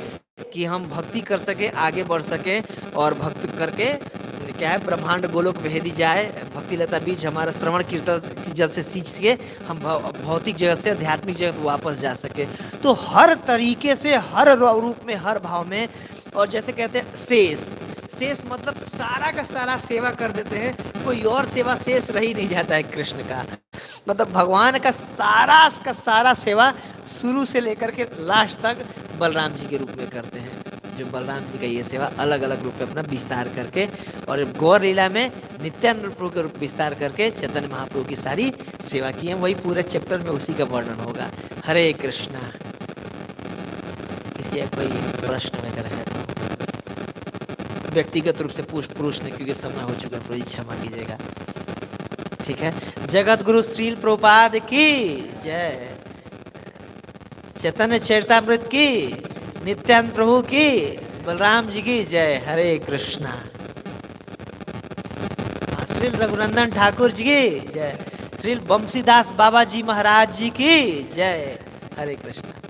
कि हम भक्ति कर सके, आगे बढ़ सके और भक्ति करके क्या है ब्रह्मांड गोलोक भेदी जाए, भक्ति लता बीज हमारा श्रवण कीर्तन जल से सींच सके, हम भौतिक जगत से आध्यात्मिक जगत वापस जा सके। तो हर तरीके से, हर रूप में, हर भाव में, और जैसे कहते हैं शेष मतलब सारा का सारा सेवा कर देते हैं, कोई और सेवा शेष रह ही नहीं जाता है कृष्ण का। मतलब भगवान का सारा सेवा शुरू से लेकर के लास्ट तक बलराम जी के रूप में करते हैं, जो बलराम जी का ये सेवा अलग अलग रूप में अपना विस्तार करके, और गौर लीला में नित्यानंद प्रभु के रूप विस्तार करके चैतन्य महाप्रभु की सारी सेवा की है। वही पूरे चैप्टर में उसी का वर्णन होगा। हरे कृष्णा। किसी कोई प्रश्न वगैरह है तो व्यक्तिगत रूप से पुरुष ने, क्योंकि समय हो चुका, प्रभु जी क्षमा कीजिएगा, ठीक है। जगत गुरु श्रील प्रभुपाद की जय, चैतन्य चरितामृत की, नित्यानंद प्रभु की, बलराम जी की जय। हरे कृष्णा। श्री रघुनंदन ठाकुर जी की जय, श्री बंशीदास बाबा जी महाराज जी की जय। हरे कृष्णा।